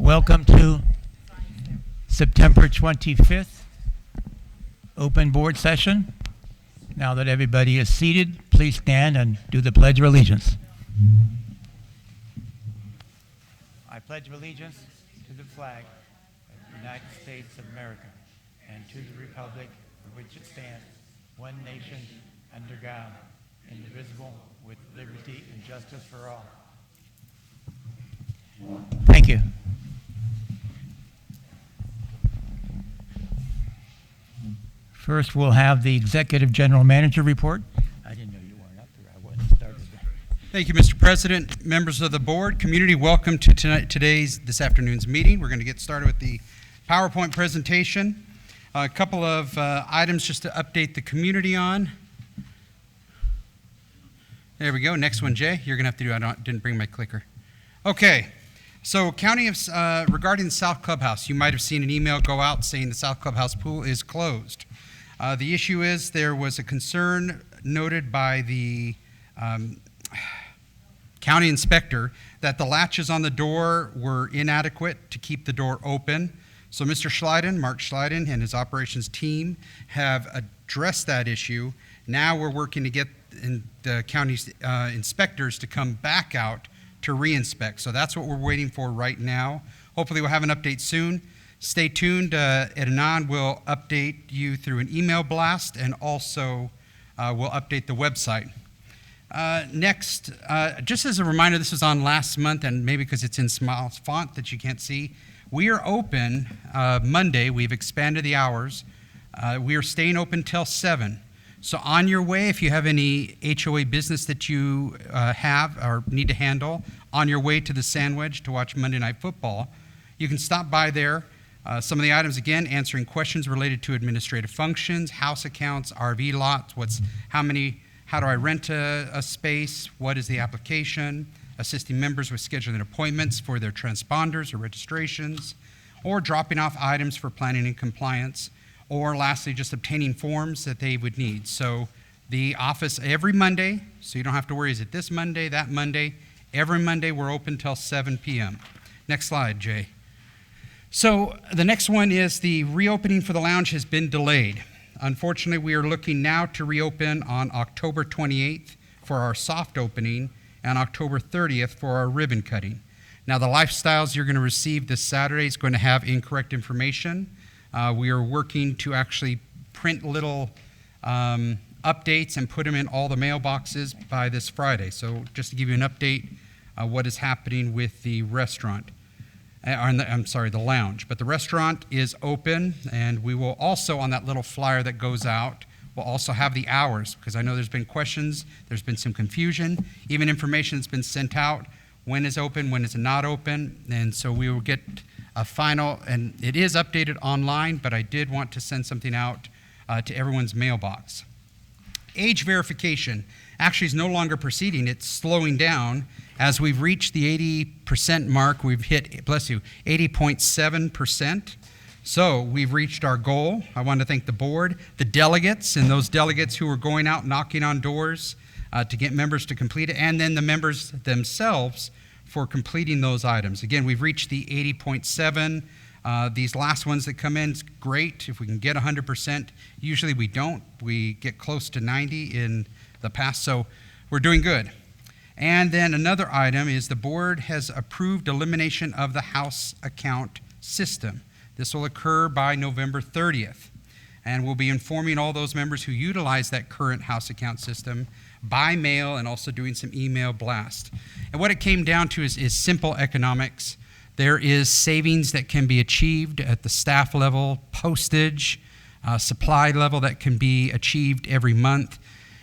Welcome to September 25th open board session. Now that everybody is seated, please stand and do the Pledge of Allegiance. I pledge allegiance to the flag of the United States of America and to the republic for which it stands, one nation, under God, indivisible, with liberty and justice for all. Thank you. First, we'll have the Executive General Manager report. I didn't know you weren't up there. I wasn't started. Thank you, Mr. President, members of the board, community. Welcome to this afternoon's meeting. We're going to get started with the PowerPoint presentation. A couple of items just to update the community on. There we go. Next one, Jay. You're going to have to do. I didn't bring my clicker. Okay. So, regarding the South Clubhouse, you might have seen an email go out saying the South Clubhouse pool is closed. The issue is there was a concern noted by the county inspector that the latches on the door were inadequate to keep the door open. So Mr. Mark Schleiden, and his operations team have addressed that issue. Now we're working to get the county's inspectors to come back out to re-inspect. So that's what we're waiting for right now. Hopefully we'll have an update soon. Stay tuned. Ed Anand will update you through an email blast, and also we'll update the website. Next, just as a reminder, this was on last month, and maybe because it's in small font that you can't see, we are open Monday. We've expanded the hours. We are staying open till 7. So on your way, if you have any HOA business that you have or need to handle, on your way to the Sandwich to watch Monday Night Football, you can stop by there. Some of the items, again, answering questions related to administrative functions, house accounts, RV lots, how do I rent a space, what is the application, assisting members with scheduling appointments for their transponders or registrations, or dropping off items for planning and compliance, or lastly, just obtaining forms that they would need. So the office every Monday, so you don't have to worry, is it this Monday, that Monday? Every Monday we're open till 7 p.m. Next slide, Jay. So the next one is the reopening for the lounge has been delayed. Unfortunately, we are looking now to reopen on October 28th for our soft opening and October 30th for our ribbon cutting. Now, the lifestyles you're going to receive this Saturday is going to have incorrect information. We are working to actually print little updates and put them in all the mailboxes by this Friday. So just to give you an update, what is happening with the restaurant. The lounge. But the restaurant is open, and we will also, on that little flyer that goes out, we'll also have the hours, because I know there's been questions, there's been some confusion, even information that's been sent out, when is open, when is it not open, and so we will get a final, and it is updated online, but I did want to send something out to everyone's mailbox. Age verification actually is no longer proceeding, it's slowing down. As we've reached the 80% mark, we've hit, 80.7%. So we've reached our goal. I want to thank the board, the delegates, and those delegates who are going out knocking on doors to get members to complete it, and then the members themselves for completing those items. Again, we've reached the 80.7. These last ones that come in, it's great if we can get 100%. Usually we don't. We get close to 90 in the past, so we're doing good. And then another item is the board has approved elimination of the house account system. This will occur by November 30th. And we'll be informing all those members who utilize that current house account system by mail and also doing some email blast. And what it came down to is simple economics. There is savings that can be achieved at the staff level, postage, supply level that can be achieved every month.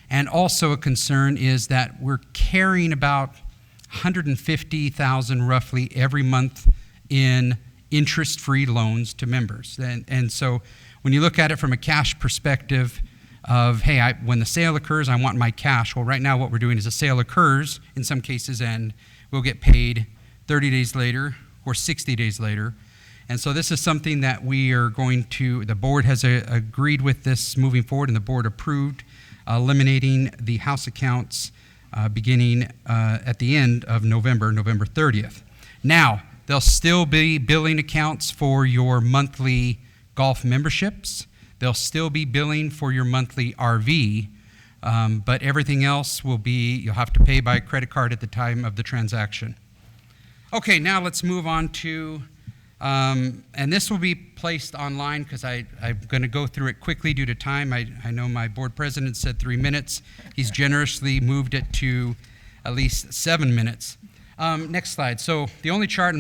And also a concern is that we're carrying about $150,000 roughly every month in interest-free loans to members. And so when you look at it from a cash perspective of, hey, when the sale occurs, I want my cash. Well, right now what we're doing is a sale occurs in some cases, and we'll get paid 30 days later or 60 days later. And so this is something that we are going to, the board has agreed with this moving forward, and the board approved eliminating the house accounts beginning at the end of November 30th. Now, There'll still be billing accounts for your monthly golf memberships. They'll still be billing for your monthly RV, but everything else will be, you'll have to pay by credit card at the time of the transaction. Okay, now let's move on to, and this will be placed online because I'm going to go through it quickly due to time. I know my board president said 3 minutes. He's generously moved it to at least 7 minutes. Next slide. So the only chart,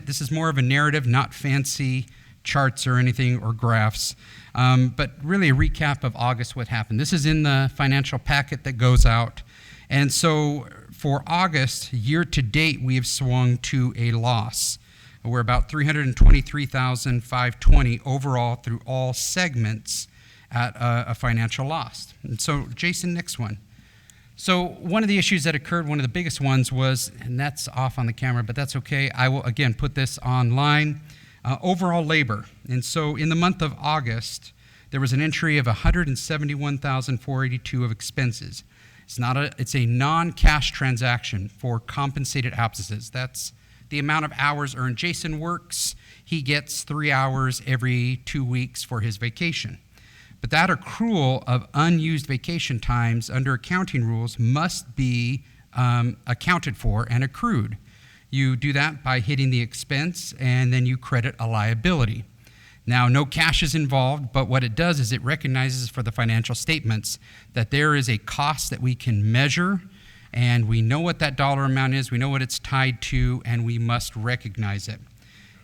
this is more of a narrative, not fancy charts or anything or graphs, but really a recap of August, what happened. This is in the financial packet that goes out. And so for August, year to date, we have swung to a loss. We're about $323,520 overall through all segments at a financial loss. And so, Jason, next one. So one of the issues that occurred, one of the biggest ones was, and that's off on the camera, but that's okay. I will, again, put this online. Overall labor. And so in the month of August, there was an entry of $171,482 of expenses. It's a non-cash transaction for compensated absences. That's the amount of hours earned. Jason works, he gets 3 hours every 2 weeks for his vacation. But that accrual of unused vacation times under accounting rules must be accounted for and accrued. You do that by hitting the expense, and then you credit a liability. Now, no cash is involved, but what it does is it recognizes for the financial statements that there is a cost that we can measure, and we know what that dollar amount is, we know what it's tied to, and we must recognize it.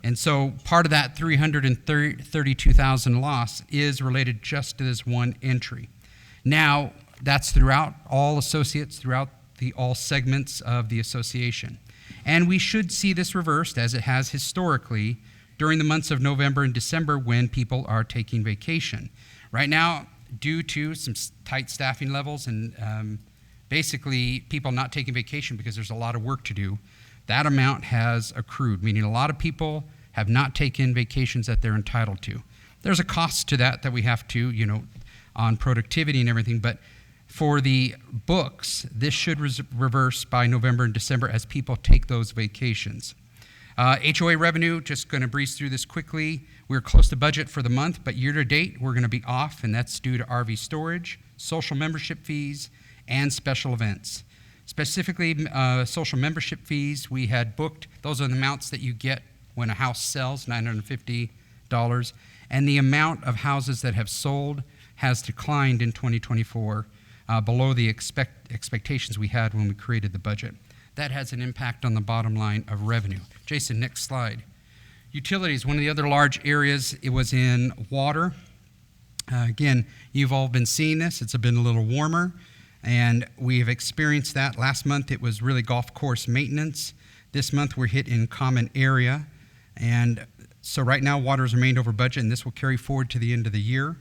And so part of that $332,000 loss is related just to this one entry. Now, that's throughout all associates, throughout all segments of the association. And we should see this reversed, as it has historically, during the months of November and December when people are taking vacation. Right now, due to some tight staffing levels and basically people not taking vacation because there's a lot of work to do, that amount has accrued, meaning a lot of people have not taken vacations that they're entitled to. There's a cost to that we have to, on productivity and everything, but for the books, this should reverse by November and December as people take those vacations. HOA revenue, just going to breeze through this quickly. We're close to budget for the month, but year to date, we're going to be off, and that's due to RV storage, social membership fees, and special events. Specifically, social membership fees, we had booked, those are the amounts that you get when a house sells, $950, and the amount of houses that have sold has declined in 2024, below the expectations we had when we created the budget. That has an impact on the bottom line of revenue. Jason, next slide. Utilities, one of the other large areas, it was in water. Again, you've all been seeing this. It's been a little warmer, and we have experienced that. Last month, it was really golf course maintenance. This month, we're hit in common area. And so right now, water has remained over budget, and this will carry forward to the end of the year.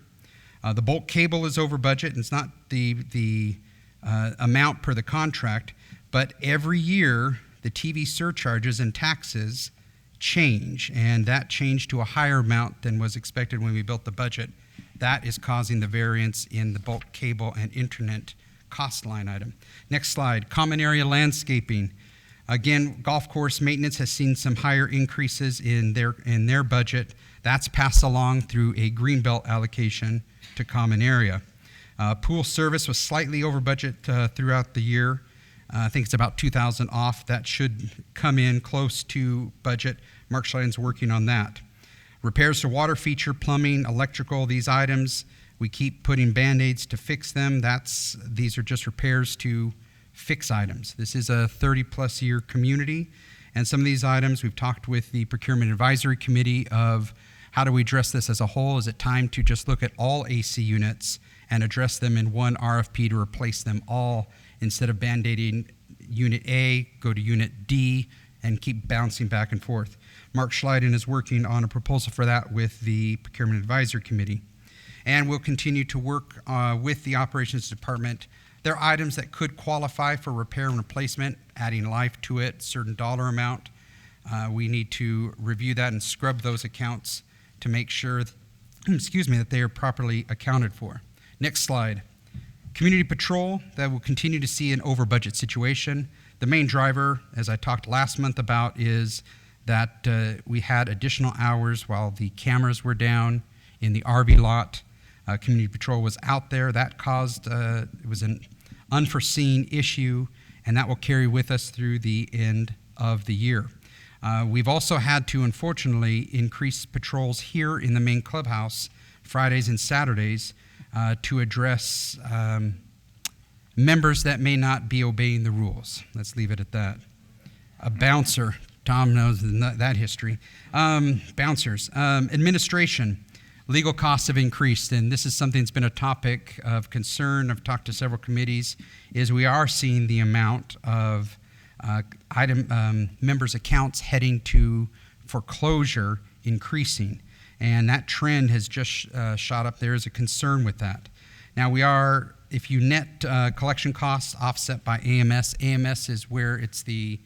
The bulk cable is over budget, and it's not the amount per the contract, but every year, the TV surcharges and taxes change, and that changed to a higher amount than was expected when we built the budget. That is causing the variance in the bulk cable and internet cost line item. Next slide, common area landscaping. Again, golf course maintenance has seen some higher increases in their budget. That's passed along through a greenbelt allocation to common area. Pool service was slightly over budget throughout the year. I think it's about $2,000 off. That should come in close to budget. Mark Schleiden's working on that. Repairs to water feature, plumbing, electrical, these items, we keep putting Band-Aids to fix them. These are just repairs to fix items. This is a 30-plus year community, and some of these items we've talked with the Procurement Advisory Committee of how do we address this as a whole? Is it time to just look at all AC units and address them in one RFP to replace them all instead of Band-Aiding Unit A, go to Unit D, and keep bouncing back and forth? Mark Schleiden is working on a proposal for that with the Procurement Advisory Committee. And we'll continue to work with the Operations Department. There are items that could qualify for repair and replacement, adding life to it, certain dollar amount. We need to review that and scrub those accounts to make sure, that they are properly accounted for. Next slide. Community patrol, that will continue to see an over budget situation. The main driver, as I talked last month about, is that we had additional hours while the cameras were down in the RV lot. Community Patrol was out there. That caused, it was an unforeseen issue, and that will carry with us through the end of the year. We've also had to, unfortunately, increase patrols here in the main clubhouse Fridays and Saturdays to address members that may not be obeying the rules. Let's leave it at that. A bouncer. Tom knows that history. Bouncers. Administration. Legal costs have increased, and this is something that's been a topic of concern. I've talked to several committees, is we are seeing the amount of members' accounts heading to foreclosure increasing, and that trend has just shot up. There is a concern with that. Now we are, if you net collection costs offset by AMS, AMS is where it's the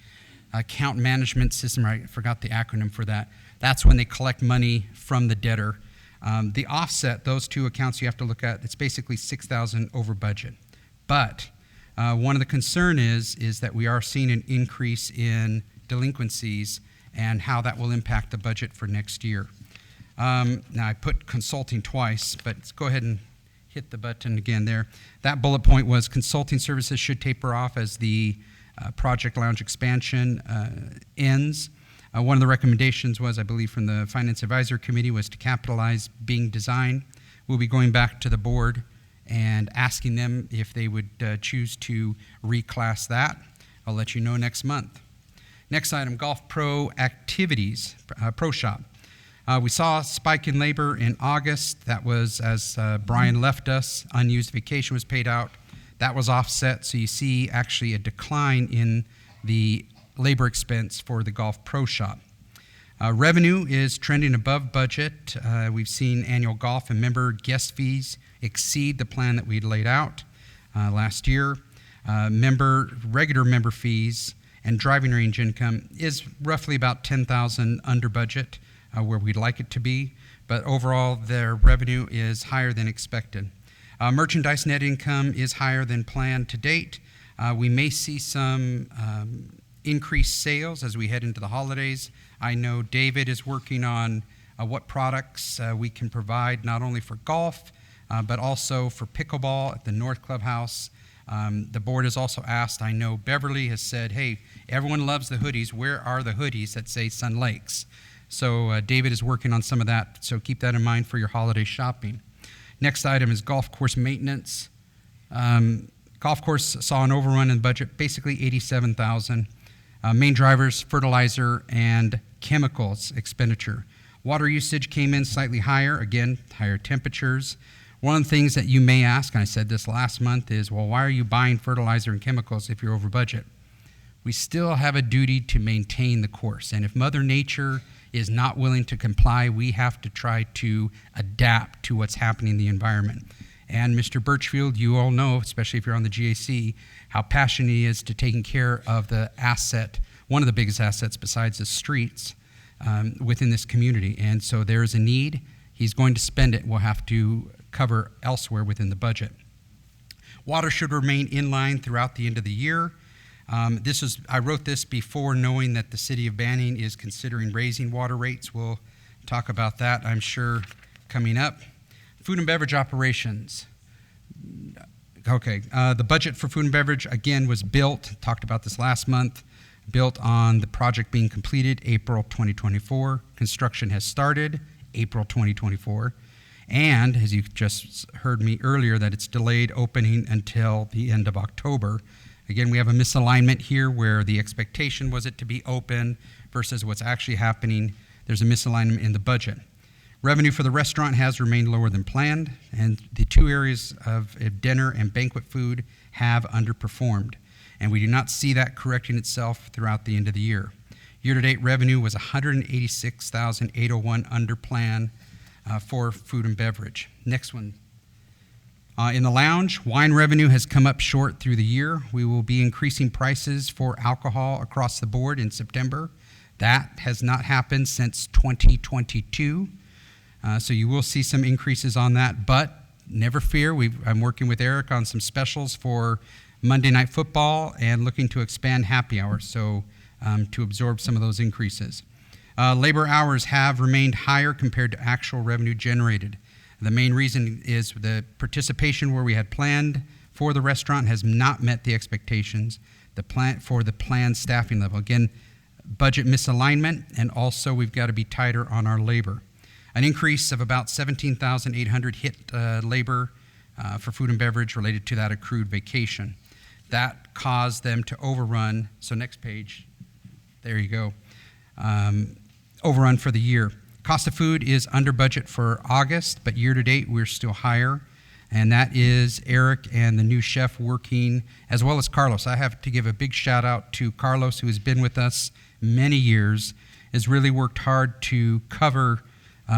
account management system, I forgot the acronym for that. That's when they collect money from the debtor. The offset, those two accounts you have to look at, it's basically $6,000 over budget. But one of the concern is that we are seeing an increase in delinquencies and how that will impact the budget for next year. Now I put consulting twice, but let's go ahead and hit the button again there. That bullet point was consulting services should taper off as the Project Lounge expansion ends. One of the recommendations was, I believe, from the Finance Advisory Committee was to capitalize Bing Design. We'll be going back to the board and asking them if they would choose to reclass that. I'll let you know next month. Next item, Golf Pro activities, Pro Shop. We saw a spike in labor in August. That was as Brian left us, unused vacation was paid out. That was offset, so you see actually a decline in the labor expense for the Golf Pro Shop. Revenue is trending above budget. We've seen annual golf and member guest fees exceed the plan that we'd laid out last year. Regular member fees and driving range income is roughly about $10,000 under budget where we'd like it to be, but overall their revenue is higher than expected. Merchandise net income is higher than planned to date. We may see some increased sales as we head into the holidays. I know David is working on what products we can provide not only for golf, but also for pickleball at the North Clubhouse. The board has also asked, I know Beverly has said, hey, everyone loves the hoodies. Where are the hoodies that say Sun Lakes? So David is working on some of that, so keep that in mind for your holiday shopping. Next item is golf course maintenance. Golf course saw an overrun in budget, basically $87,000. Main drivers, fertilizer, and chemicals expenditure. Water usage came in slightly higher, again, higher temperatures. One of the things that you may ask, and I said this last month, is, well, why are you buying fertilizer and chemicals if you're over budget? We still have a duty to maintain the course, and if Mother Nature is not willing to comply, we have to try to adapt to what's happening in the environment. And Mr. Birchfield, you all know, especially if you're on the GAC, how passionate he is to taking care of the asset, one of the biggest assets besides the streets within this community. And so there is a need. He's going to spend it. We'll have to cover elsewhere within the budget. Water should remain in line throughout the end of the year. I wrote this before knowing that the city of Banning is considering raising water rates. We'll talk about that, I'm sure, coming up. Food and beverage operations. Okay, the budget for food and beverage, again, was built, talked about this last month, built on the project being completed April 2024. Construction has started April 2024. And, as you just heard me earlier, that it's delayed opening until the end of October. Again, we have a misalignment here where the expectation was it to be open versus what's actually happening. There's a misalignment in the budget. Revenue for the restaurant has remained lower than planned, and the two areas of dinner and banquet food have underperformed. And we do not see that correcting itself throughout the end of the year. Year-to-date revenue was $186,801 under plan for food and beverage. Next one. In the lounge, wine revenue has come up short through the year. We will be increasing prices for alcohol across the board in September. That has not happened since 2022. So you will see some increases on that, but never fear. I'm working with Eric on some specials for Monday Night Football and looking to expand happy hour, so to absorb some of those increases. Labor hours have remained higher compared to actual revenue generated. The main reason is the participation where we had planned for the restaurant has not met the expectations for the planned staffing level. Again, budget misalignment, and also we've got to be tighter on our labor. An increase of about 17,800 hit labor for food and beverage related to that accrued vacation. That caused them to overrun. So next page, there you go. Overrun for the year. Cost of food is under budget for August, but year to date we're still higher. And that is Eric and the new chef working, as well as Carlos. I have to give a big shout out to Carlos, who has been with us many years, has really worked hard to cover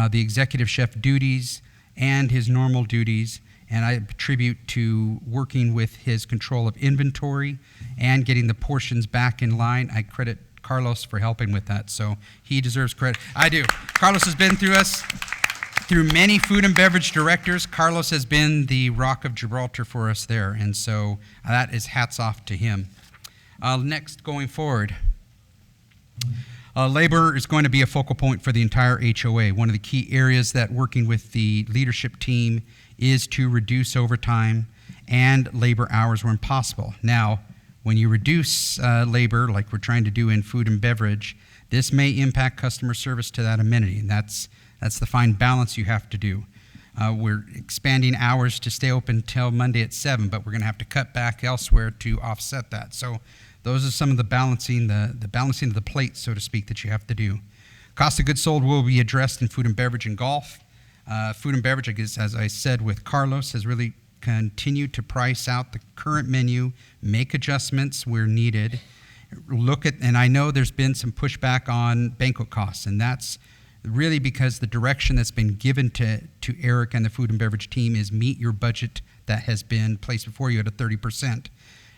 the executive chef duties and his normal duties. And I attribute to working with his control of inventory and getting the portions back in line. I credit Carlos for helping with that, so he deserves credit. I do. Carlos has been through many food and beverage directors. Carlos has been the rock of Gibraltar for us there, and so that is hats off to him. Next, going forward, labor is going to be a focal point for the entire HOA. One of the key areas that working with the leadership team is to reduce overtime and labor hours where possible. Now, when you reduce labor, like we're trying to do in food and beverage, this may impact customer service to that amenity, and that's the fine balance you have to do. We're expanding hours to stay open till Monday at 7, but we're going to have to cut back elsewhere to offset that. So those are some of the balancing of the plate, so to speak, that you have to do. Cost of goods sold will be addressed in food and beverage and golf. Food and beverage, I guess, as I said with Carlos, has really continued to price out the current menu, make adjustments where needed. And I know there's been some pushback on banquet costs, and that's really because the direction that's been given to Eric and the food and beverage team is meet your budget that has been placed before you at a 30%.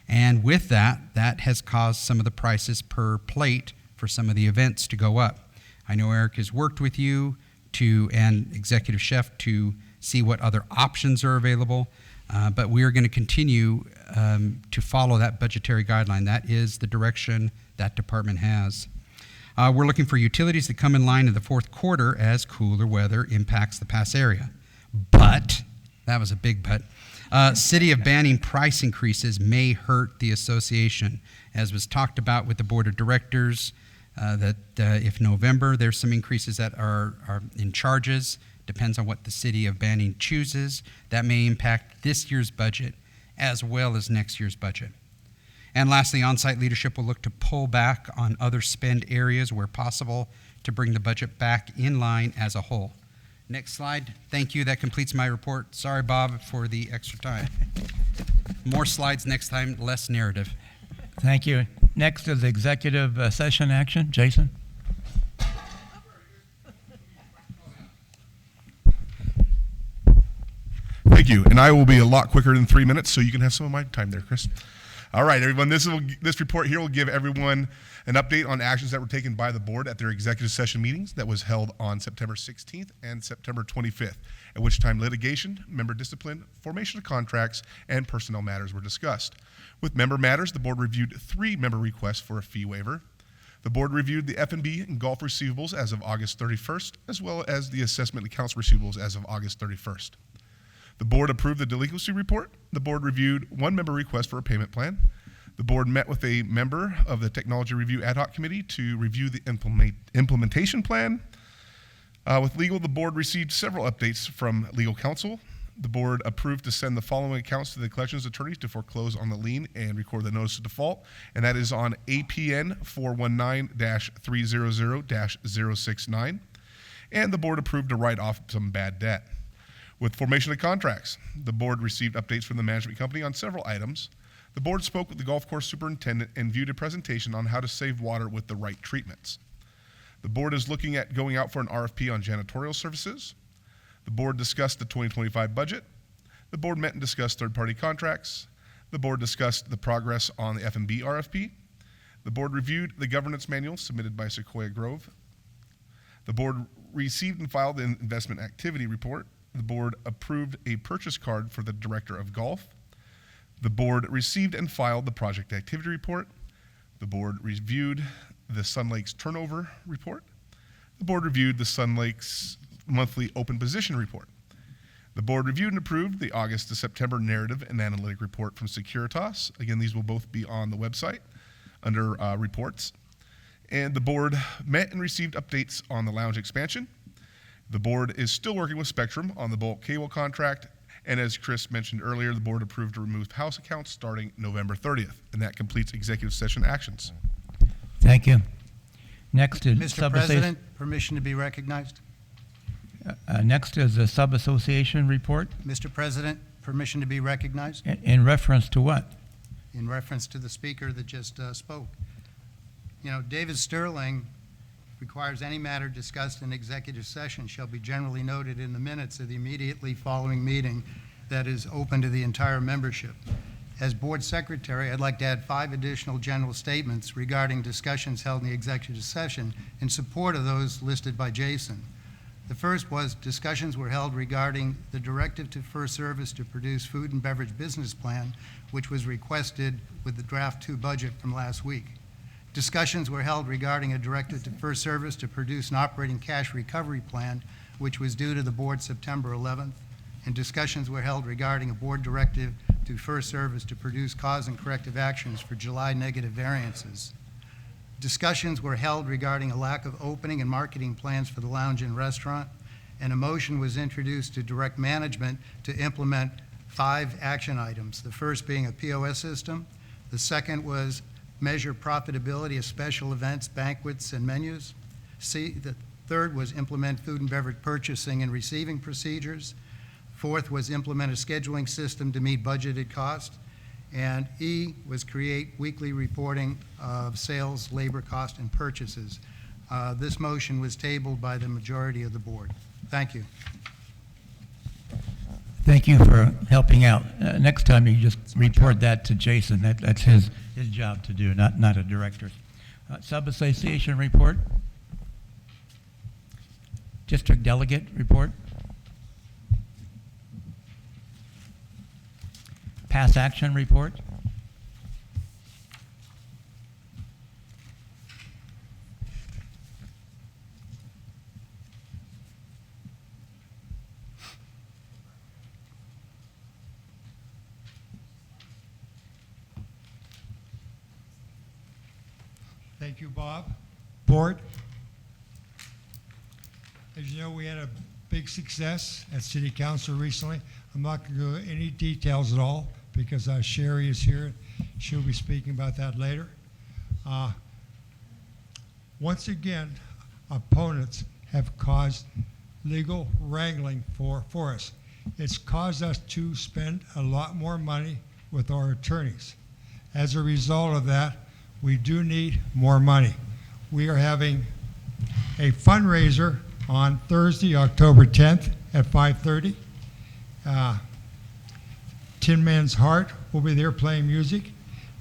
And with that has caused some of the prices per plate for some of the events to go up. I know Eric has worked with you and executive chef to see what other options are available, but we are going to continue to follow that budgetary guideline. That is the direction that department has. We're looking for utilities that come in line in the fourth quarter as cooler weather impacts the pass area. But, that was a big but, City of banning price increases may hurt the association. As was talked about with the board of directors, that if November, there's some increases that are in charges, depends on what the City of Banning chooses. That may impact this year's budget as well as next year's budget. And lastly, on-site leadership will look to pull back on other spend areas where possible to bring the budget back in line as a whole. Next slide. Thank you. That completes my report. Sorry, Bob, for the extra time. More slides next time, less narrative. Thank you. Next is executive session action. Jason? Thank you, and I will be a lot quicker than 3 minutes, so you can have some of my time there, Chris. All right, everyone, this report here will give everyone an update on actions that were taken by the board at their executive session meetings that was held on September 16th and September 25th, at which time litigation, member discipline, formation of contracts, and personnel matters were discussed. With member matters, the board reviewed 3 member requests for a fee waiver. The board reviewed the F&B and golf receivables as of August 31st, as well as the assessment accounts receivables as of August 31st. The board approved the delinquency report. The board reviewed 1 member request for a payment plan. The board met with a member of the Technology Review Ad Hoc Committee to review the implementation plan. With legal, the board received several updates from legal counsel. The board approved to send the following accounts to the collections attorneys to foreclose on the lien and record the notice of default, and that is on APN 419-300-069. And the board approved to write off some bad debt. With formation of contracts, the board received updates from the management company on several items. The board spoke with the golf course superintendent and viewed a presentation on how to save water with the right treatments. The board is looking at going out for an RFP on janitorial services. The board discussed the 2025 budget. The board met and discussed third-party contracts. The board discussed the progress on the F&B RFP. The board reviewed the governance manual submitted by Sequoia Grove. The board received and filed an investment activity report. The board approved a purchase card for the director of golf. The board received and filed the project activity report. The board reviewed the Sun Lakes turnover report. The board reviewed the Sun Lake's monthly open position report. The board reviewed and approved the August to September narrative and analytic report from Securitas. Again, these will both be on the website under reports. And the board met and received updates on the lounge expansion. The board is still working with Spectrum on the bulk cable contract. And as Chris mentioned earlier, the board approved to remove house accounts starting November 30th. And that completes executive session actions. Thank you. Next is Mr. President, permission to be recognized. Next is the Subassociation report. Mr. President, permission to be recognized In reference to what? in reference to the speaker that just spoke. You know, David Sterling requires any matter discussed in executive session shall be generally noted in the minutes of the immediately following meeting that is open to the entire membership. As board secretary, I'd like to add 5 additional general statements regarding discussions held in the executive session in support of those listed by Jason. The first was discussions were held regarding the directive to First Service to produce food and beverage business plan, which was requested with the draft 2 budget from last week. Discussions were held regarding a directive to First Service to produce an operating cash recovery plan, which was due to the board September 11th. And discussions were held regarding a board directive to First Service to produce cause and corrective actions for July negative variances. Discussions were held regarding a lack of opening and marketing plans for the lounge and restaurant, and a motion was introduced to direct management to implement 5 action items, the first being a POS system. The second was measure profitability of special events, banquets, and menus. The third was implement food and beverage purchasing and receiving procedures. Fourth was implement a scheduling system to meet budgeted costs. And E was create weekly reporting of sales, labor cost, and purchases. This motion was tabled by the majority of the board. Thank you. Thank you for helping out. Next time, you just report that to Jason. That's his job to do, not a director's. Subassociation report. District delegate report. Pass action report. Thank you, Bob. Board, as you know, we had a big success at City Council recently. I'm not going to go into any details at all because Sherry is here. She'll be speaking about that later. Once again, opponents have caused legal wrangling for us. It's caused us to spend a lot more money with our attorneys. As a result of that, we do need more money. We are having a fundraiser on Thursday, October 10th at 5:30. Tin Man's Heart will be there playing music.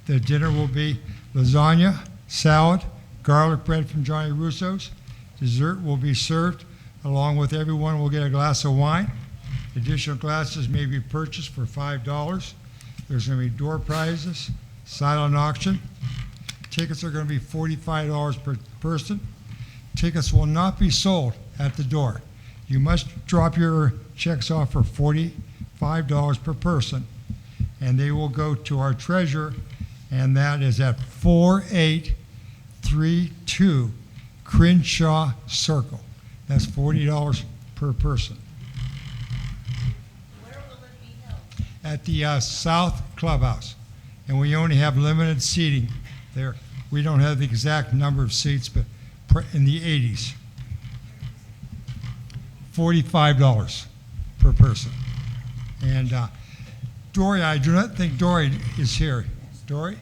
The dinner will be lasagna, salad, garlic bread from Johnny Russo's. Dessert will be served. Along with everyone will get a glass of wine. Additional glasses may be purchased for $5. There's going to be door prizes, silent auction. Tickets are going to be $45 per person. Tickets will not be sold at the door. You must drop your checks off for $45 per person, and they will go to our treasurer, and that is at 4832 Crenshaw Circle. That's $40 per person. Where will it be held? At the South Clubhouse, and we only have limited seating there. We don't have the exact number of seats, but in the 80s. $45 per person. And Dory, I do not think Dory is here. Dory?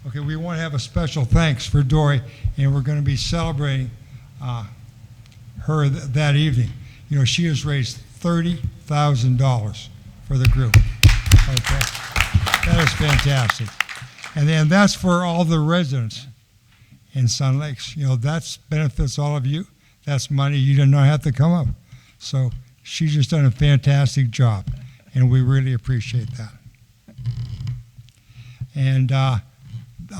Okay, we want to have a special thanks for Dory, and we're going to be celebrating her that evening. You know, she has raised $30,000 for the group. Okay, that is fantastic. And then that's for all the residents in Sun Lakes. You know, that benefits all of you. That's money you did not have to come up. So she's just done a fantastic job, and we really appreciate that. And I'm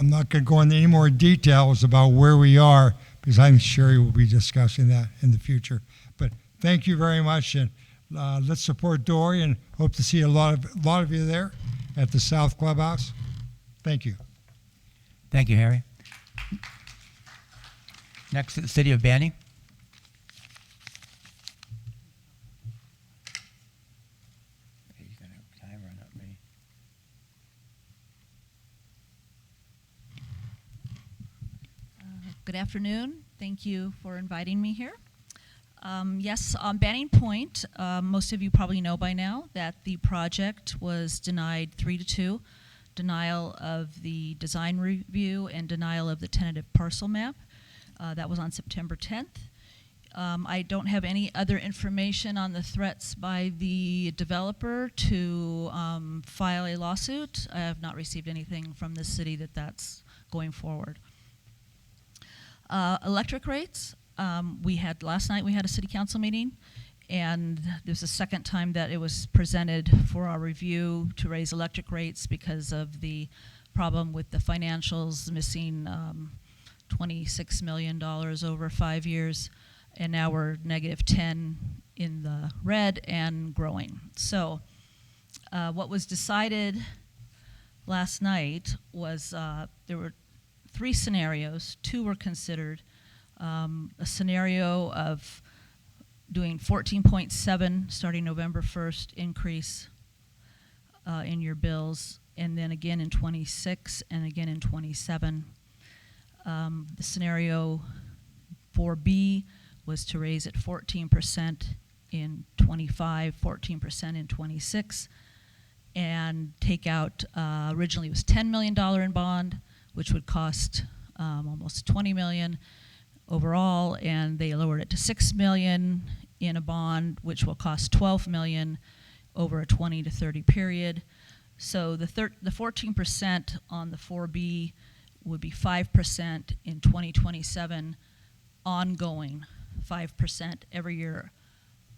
not going to go into any more details about where we are, because I'm sure we'll be discussing that in the future. But thank you very much, and let's support Dory, and hope to see a lot of you there at the South Clubhouse. Thank you. Thank you, Harry. Next, the City of Banning. He's gonna have a timer, not me. Good afternoon. Thank you for inviting me here. Yes, on Banning Point, most of you probably know by now that the project was denied 3-2, denial of the design review and denial of the tentative parcel map. That was on September 10th. I don't have any other information on the threats by the developer to file a lawsuit. I have not received anything from the city that's going forward. Electric rates, last night we had a city council meeting, and this is the second time that it was presented for our review to raise electric rates because of the problem with the financials missing $26 million over 5 years, and now we're -10 in the red and growing. So what was decided last night was there were 3 scenarios. 2 were considered. A scenario of doing 14.7 starting November 1st increase in your bills, and then again in 26 and again in 27. The scenario 4B was to raise it 14% in 25, 14% in 26, and take out, originally it was $10 million in bond, which would cost almost $20 million overall, and they lowered it to $6 million in a bond, which will cost $12 million over a 20 to 30 period. So the 14% on the 4B would be 5% in 2027, ongoing 5% every year,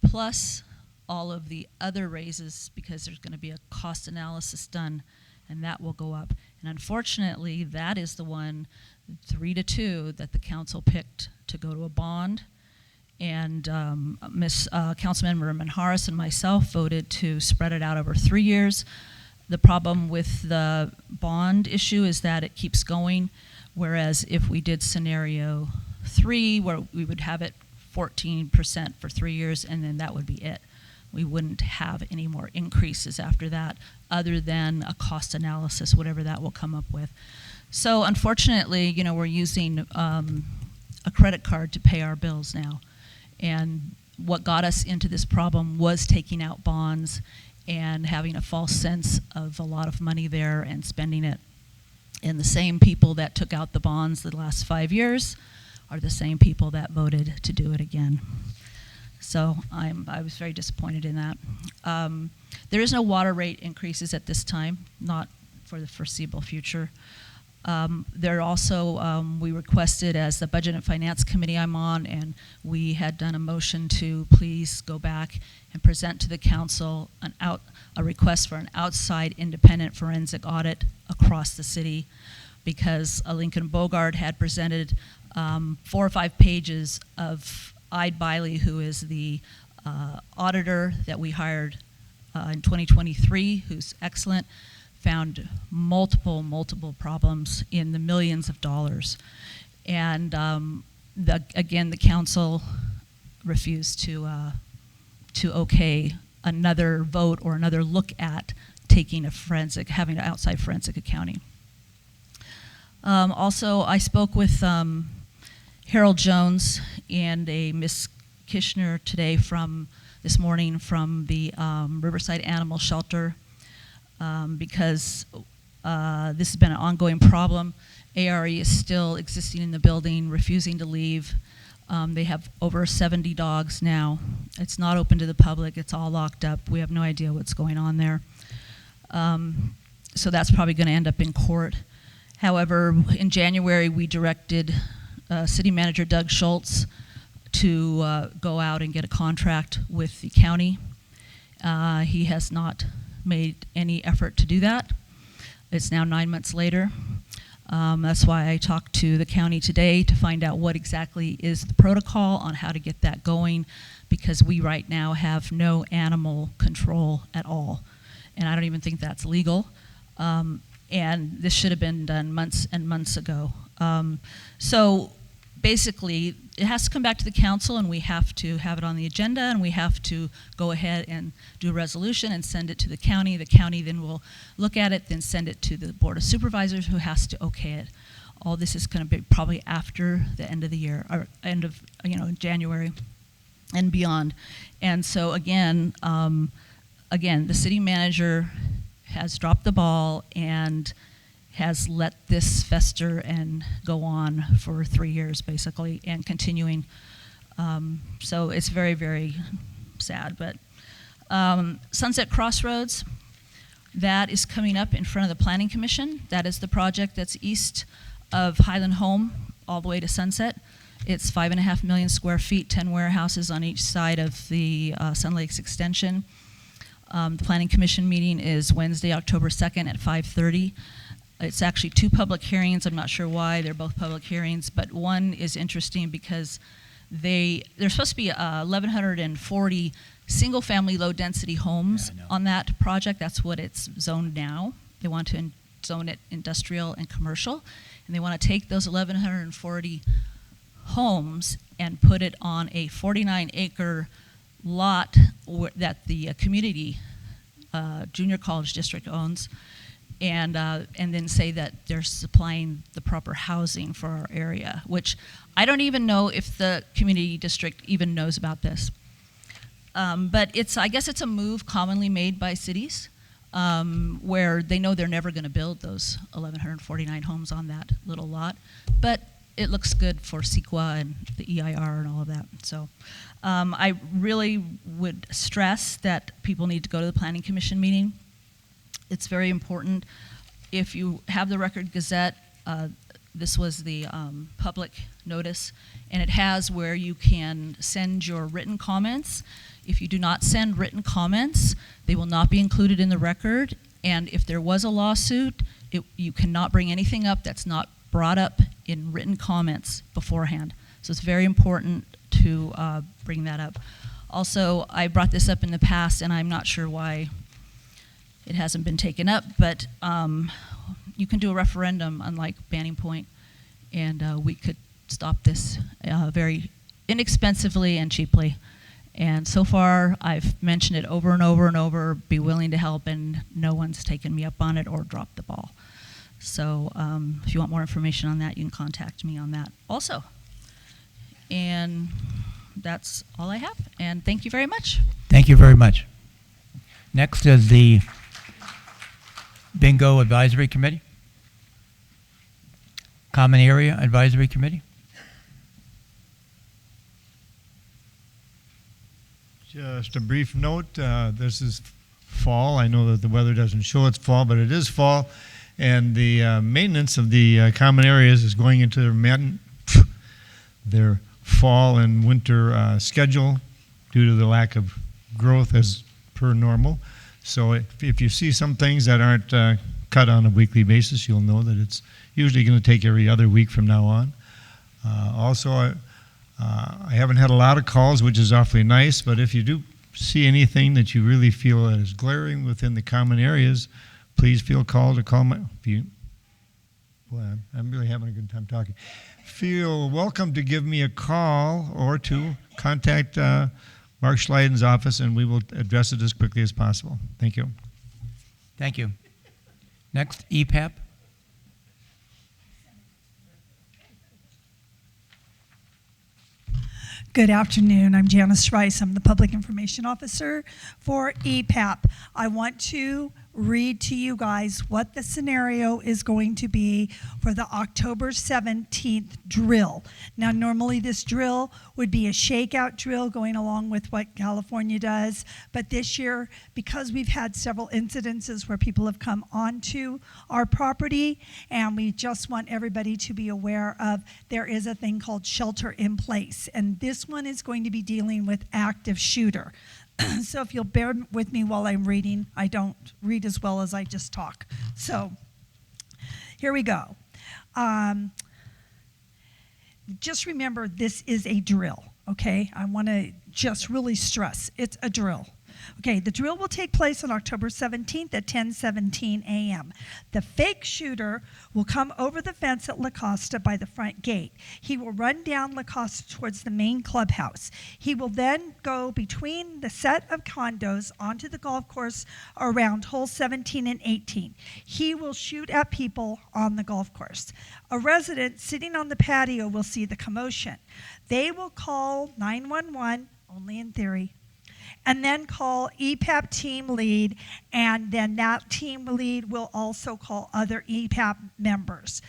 plus all of the other raises, because there's going to be a cost analysis done, and that will go up. And unfortunately, that is the one, 3-2, that the council picked to go to a bond. And Councilmember Manjares and myself voted to spread it out over 3 years. The problem with the bond issue is that it keeps going, whereas if we did scenario 3, where we would have it 14% for 3 years, and then that would be it. We wouldn't have any more increases after that, other than a cost analysis, whatever that will come up with. So unfortunately, you know, we're using a credit card to pay our bills now. And what got us into this problem was taking out bonds and having a false sense of a lot of money there and spending it. And the same people that took out the bonds the last 5 years are the same people that voted to do it again. So I was very disappointed in that. There is no water rate increases at this time, not for the foreseeable future. There also, we requested, as the Budget and Finance Committee I'm on, and we had done a motion to please go back and present to the council a request for an outside independent forensic audit across the city, because Lincoln Bogart had presented 4 or 5 pages of Ide Biley, who is the auditor that we hired in 2023, who's excellent, found multiple problems in the millions of dollars. And again, the council refused to okay another vote or another look at taking having an outside forensic accounting. Also, I spoke with Harold Jones and a Miss Kishner today this morning from the Riverside Animal Shelter, because this has been an ongoing problem. ARE is still existing in the building, refusing to leave. They have over 70 dogs now. It's not open to the public. It's all locked up. We have no idea what's going on there. So that's probably going to end up in court. However, in January, we directed City Manager Doug Schultz to go out and get a contract with the county. He has not made any effort to do that. It's now 9 months later. That's why I talked to the county today to find out what exactly is the protocol on how to get that going, because we right now have no animal control at all. And I don't even think that's legal. And this should have been done months and months ago. So basically, it has to come back to the council, and we have to have it on the agenda, and we have to go ahead and do a resolution and send it to the county. The county then will look at it, then send it to the Board of Supervisors, who has to okay it. All this is going to be probably after the end of the year, or end of, January and beyond. And so again, the city manager has dropped the ball and has let this fester and go on for 3 years, basically, and continuing. So it's very, very sad. But Sunset Crossroads, that is coming up in front of the Planning Commission. That is the project that's east of Highland Home, all the way to Sunset. It's 5.5 million square feet, 10 warehouses on each side of the Sun Lakes extension. The Planning Commission meeting is Wednesday, October 2nd at 5:30. It's actually 2 public hearings. I'm not sure why. They're both public hearings, but one is interesting because there's supposed to be 1,140 single-family low-density homes on that project. That's what it's zoned now. They want to zone it industrial and commercial, and they want to take those 1,140 homes and put it on a 49-acre lot that the community junior college district owns, and then say that they're supplying the proper housing for our area, which I don't even know if the community district even knows about this. But I guess it's a move commonly made by cities where they know they're never going to build those 1,149 homes on that little lot, but it looks good for CEQA and the EIR and all of that. So I really would stress that people need to go to the Planning Commission meeting. It's very important. If you have the Record Gazette, this was the public notice, and it has where you can send your written comments. If you do not send written comments, they will not be included in the record, and if there was a lawsuit, you cannot bring anything up that's not brought up in written comments beforehand. So it's very important to bring that up. Also, I brought this up in the past, and I'm not sure why it hasn't been taken up, but you can do a referendum, unlike Banning Point, and we could stop this very inexpensively and cheaply. And so far, I've mentioned it over and over and over, be willing to help, and no one's taken me up on it or dropped the ball. So if you want more information on that, you can contact me on that also. And that's all I have, and thank you very much. Thank you very much. Next is the Bingo Advisory Committee. Common Area Advisory Committee. Just a brief note, this is fall. I know that the weather doesn't show it's fall, but it is fall. And the maintenance of the common areas is going into their fall and winter schedule due to the lack of growth as per normal. So if you see some things that aren't cut on a weekly basis, you'll know that it's usually going to take every other week from now on. Also, I haven't had a lot of calls, which is awfully nice, but if you do see anything that you really feel is glaring within the common areas, please feel called to call my, I'm really having a good time talking. Feel welcome to give me a call or to contact Mark Schleiden's office, and we will address it as quickly as possible. Thank you. Thank you. Next, EPAP. Good afternoon. I'm Janice Rice. I'm the Public Information Officer for EPAP. I want to read to you guys what the scenario is going to be for the October 17th drill. Now, normally this drill would be a shakeout drill going along with what California does, but this year, because we've had several incidences where people have come onto our property, and we just want everybody to be aware of, there is a thing called shelter in place, and this one is going to be dealing with active shooter. So if you'll bear with me while I'm reading, I don't read as well as I just talk. So here we go. Just remember, this is a drill, okay? I want to just really stress, it's a drill. Okay, the drill will take place on October 17th at 10:17 a.m. The fake shooter will come over the fence at La Costa by the front gate. He will run down La Costa towards the main clubhouse. He will then go between the set of condos onto the golf course around holes 17 and 18. He will shoot at people on the golf course. A resident sitting on the patio will see the commotion. They will call 911, only in theory, and then call EPAP team lead, and then that team lead will also call other EPAP members.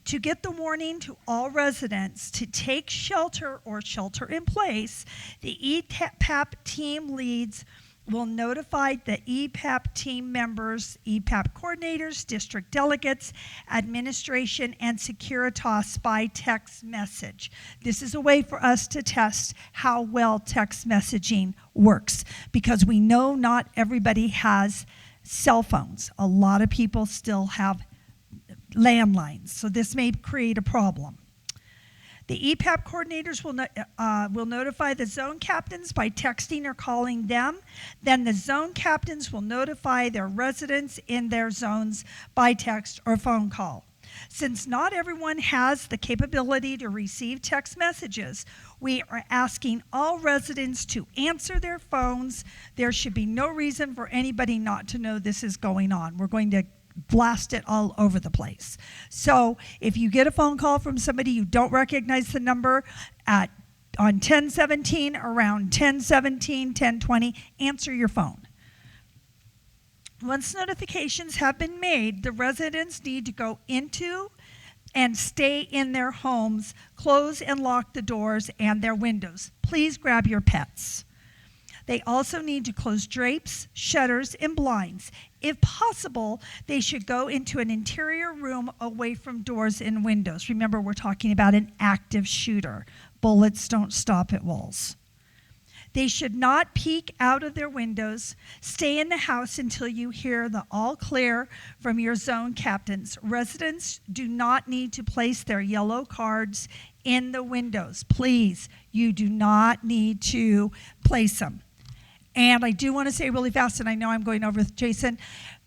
To get the warning to all residents to take shelter or shelter in place, the EPAP team leads will notify the EPAP team members, EPAP coordinators, district delegates, administration, and Securitas by text message. This is a way for us to test how well text messaging works, because we know not everybody has cell phones. A lot of people still have landlines, so this may create a problem. The EPAP coordinators will notify the zone captains by texting or calling them. Then the zone captains will notify their residents in their zones by text or phone call. Since not everyone has the capability to receive text messages, we are asking all residents to answer their phones. There should be no reason for anybody not to know this is going on. We're going to blast it all over the place. So if you get a phone call from somebody you don't recognize the number on 1017, around 1017, 1020, answer your phone. Once notifications have been made, the residents need to go into and stay in their homes, close and lock the doors and their windows. Please grab your pets. They also need to close drapes, shutters, and blinds. If possible, they should go into an interior room away from doors and windows. Remember, we're talking about an active shooter. Bullets don't stop at walls. They should not peek out of their windows. Stay in the house until you hear the all clear from your zone captains. Residents do not need to place their yellow cards in the windows. Please, you do not need to place them. And I do want to say really fast, and I know I'm going over with Jason,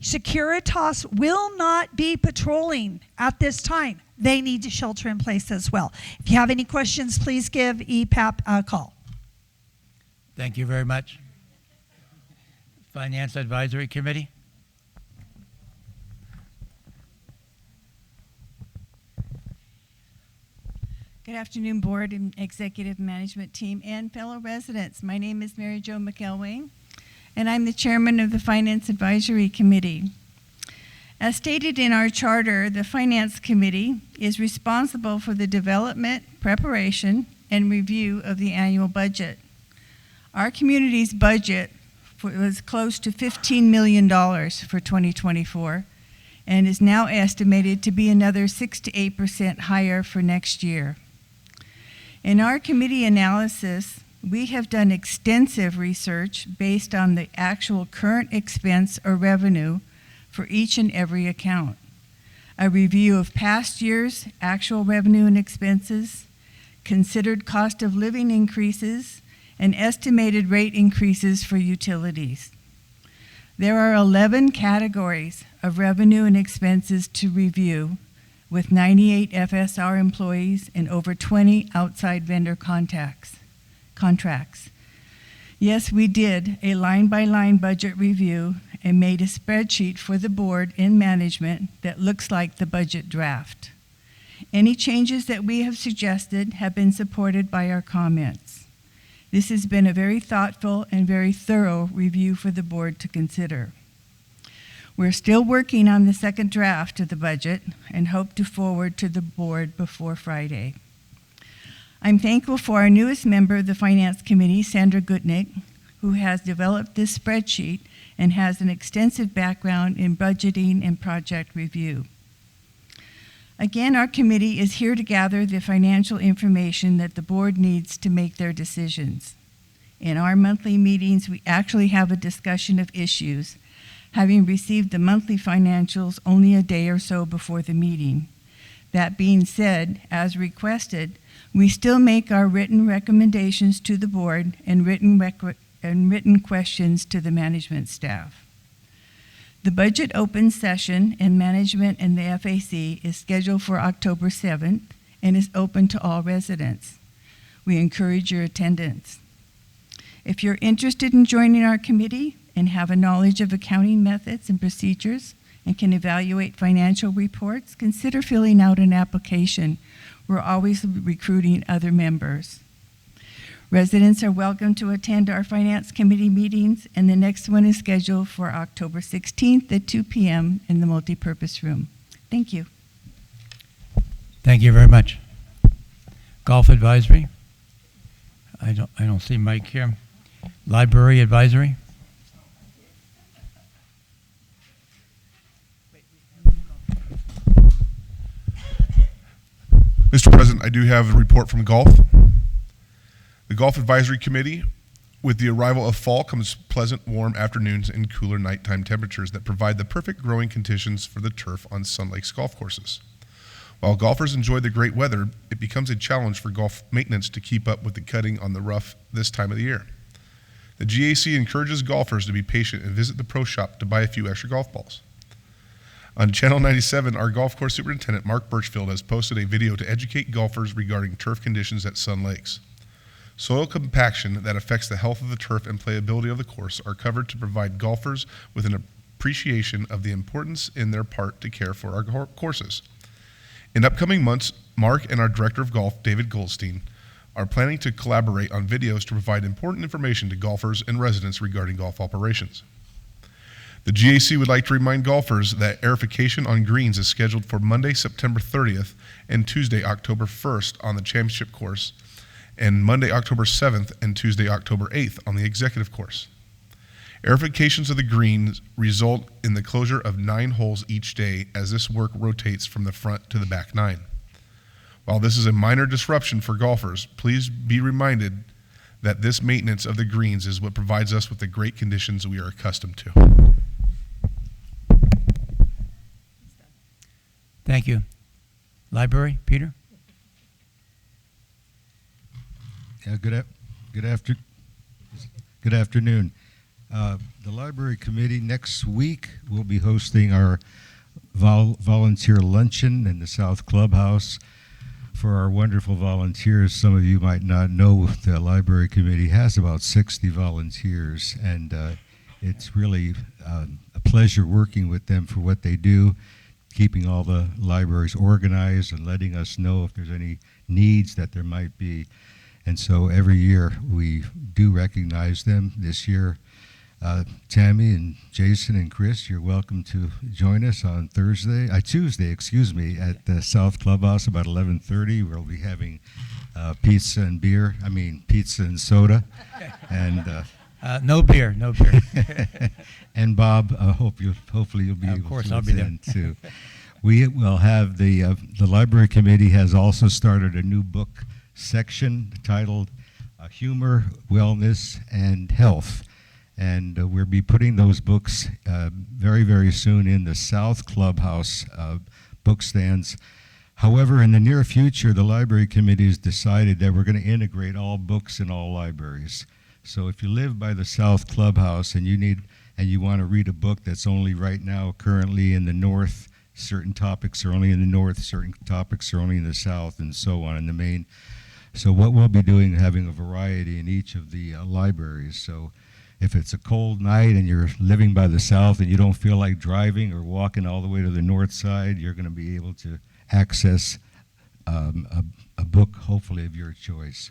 Securitas will not be patrolling at this time. They need to shelter in place as well. If you have any questions, please give EPAP a call. Thank you very much. Finance Advisory Committee. Good afternoon, board and executive management team and fellow residents. My name is Mary Jo McElwain, and I'm the chairman of the Finance Advisory Committee. As stated in our charter, the Finance Committee is responsible for the development, preparation, and review of the annual budget. Our community's budget was close to $15 million for 2024 and is now estimated to be another 6 to 8% higher for next year. In our committee analysis, we have done extensive research based on the actual current expense or revenue for each and every account, a review of past years' actual revenue and expenses, considered cost of living increases, and estimated rate increases for utilities. There are 11 categories of revenue and expenses to review, with 98 FSR employees and over 20 outside vendor contracts. Yes, we did a line-by-line budget review and made a spreadsheet for the board and management that looks like the budget draft. Any changes that we have suggested have been supported by our comments. This has been a very thoughtful and very thorough review for the board to consider. We're still working on the second draft of the budget and hope to forward to the board before Friday. I'm thankful for our newest member of the Finance Committee, Sandra Gutnick, who has developed this spreadsheet and has an extensive background in budgeting and project review. Again, our committee is here to gather the financial information that the board needs to make their decisions. In our monthly meetings, we actually have a discussion of issues, having received the monthly financials only a day or so before the meeting. That being said, as requested, we still make our written recommendations to the board and written questions to the management staff. The budget open session and management and the FAC is scheduled for October 7th and is open to all residents. We encourage your attendance. If you're interested in joining our committee and have a knowledge of accounting methods and procedures and can evaluate financial reports, consider filling out an application. We're always recruiting other members. Residents are welcome to attend our Finance Committee meetings, and the next one is scheduled for October 16th at 2 p.m. in the multipurpose room. Thank you. Thank you very much. Golf advisory. I don't see Mike here. Library advisory. Mr. President, I do have a report from golf. The Golf Advisory Committee, with the arrival of fall comes pleasant, warm afternoons and cooler nighttime temperatures that provide the perfect growing conditions for the turf on Sun Lakes golf courses. While golfers enjoy the great weather, it becomes a challenge for golf maintenance to keep up with the cutting on the rough this time of the year. The GAC encourages golfers to be patient and visit the pro shop to buy a few extra golf balls. On Channel 97, our golf course superintendent, Mark Birchfield, has posted a video to educate golfers regarding turf conditions at Sun Lakes. Soil compaction that affects the health of the turf and playability of the course are covered to provide golfers with an appreciation of the importance in their part to care for our courses. In upcoming months, Mark and our director of golf, David Goldstein, are planning to collaborate on videos to provide important information to golfers and residents regarding golf operations. The GAC would like to remind golfers that aerification on greens is scheduled for Monday, September 30th and Tuesday, October 1st on the championship course, and Monday, October 7th and Tuesday, October 8th on the executive course. Aerifications of the greens result in the closure of 9 holes each day as this work rotates from the front to the back 9. While this is a minor disruption for golfers, please be reminded that this maintenance of the greens is what provides us with the great conditions we are accustomed to. Thank you. Library, Peter? Yeah, good afternoon. The Library Committee next week will be hosting our volunteer luncheon in the South Clubhouse for our wonderful volunteers. Some of you might not know the Library Committee has about 60 volunteers, and it's really a pleasure working with them for what they do, keeping all the libraries organized and letting us know if there's any needs that there might be. And so every year we do recognize them. This year, Tammy and Jason and Chris, you're welcome to join us on Tuesday, at the South Clubhouse about 11:30. We'll be having pizza and soda. And No beer. and Bob, hopefully you'll be able to. Of course, I'll be there too. We will have the Library Committee has also started a new book section titled Humor, Wellness, and Health. And we'll be putting those books very, very soon in the South Clubhouse book stands. However, in the near future, the Library Committee has decided that we're going to integrate all books in all libraries. So if you live by the South Clubhouse and you want to read a book that's only right now currently in the north, certain topics are only in the north, certain topics are only in the south, and so on in the main. So what we'll be doing, having a variety in each of the libraries. So if it's a cold night and you're living by the south and you don't feel like driving or walking all the way to the north side, you're going to be able to access a book, hopefully of your choice.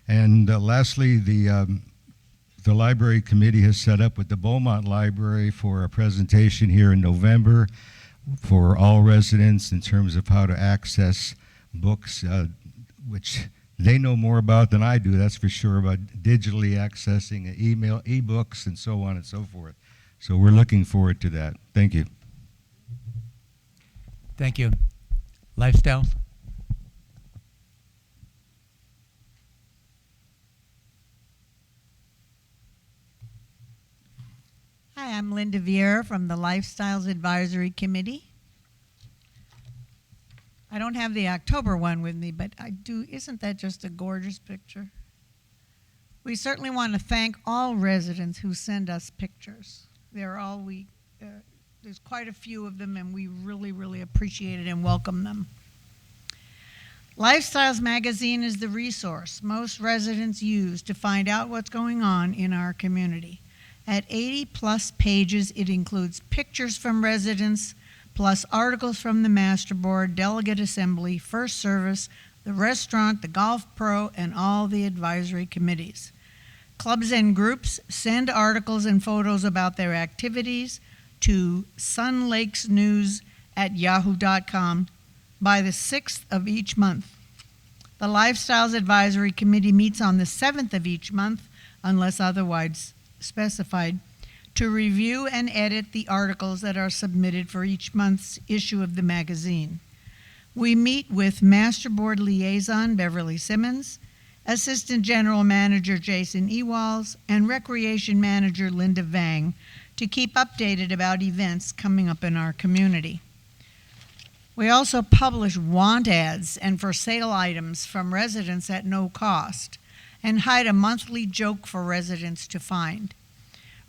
And lastly, the Library Committee has set up with the Beaumont Library for a presentation here in November for all residents in terms of how to access books, which they know more about than I do, that's for sure, about digitally accessing email, e-books, and so on and so forth. So we're looking forward to that. Thank you. Thank you. Lifestyles? Hi, I'm Linda Viera from the Lifestyles Advisory Committee. I don't have the October one with me, but I do. Isn't that just a gorgeous picture? We certainly want to thank all residents who send us pictures. They're all there's quite a few of them, and we really, really appreciate it and welcome them. Lifestyles magazine is the resource most residents use to find out what's going on in our community. At 80-plus pages, it includes pictures from residents, plus articles from the Master Board, Delegate Assembly, First Service, the restaurant, the Golf Pro, and all the advisory committees. Clubs and groups send articles and photos about their activities to sunlakesnews@yahoo.com by the 6th of each month. The Lifestyles Advisory Committee meets on the 7th of each month, unless otherwise specified, to review and edit the articles that are submitted for each month's issue of the magazine. We meet with Master Board Liaison Beverly Simmons, Assistant General Manager Jason Ewalls, and Recreation Manager Linda Vang to keep updated about events coming up in our community. We also publish want ads and for sale items from residents at no cost and hide a monthly joke for residents to find.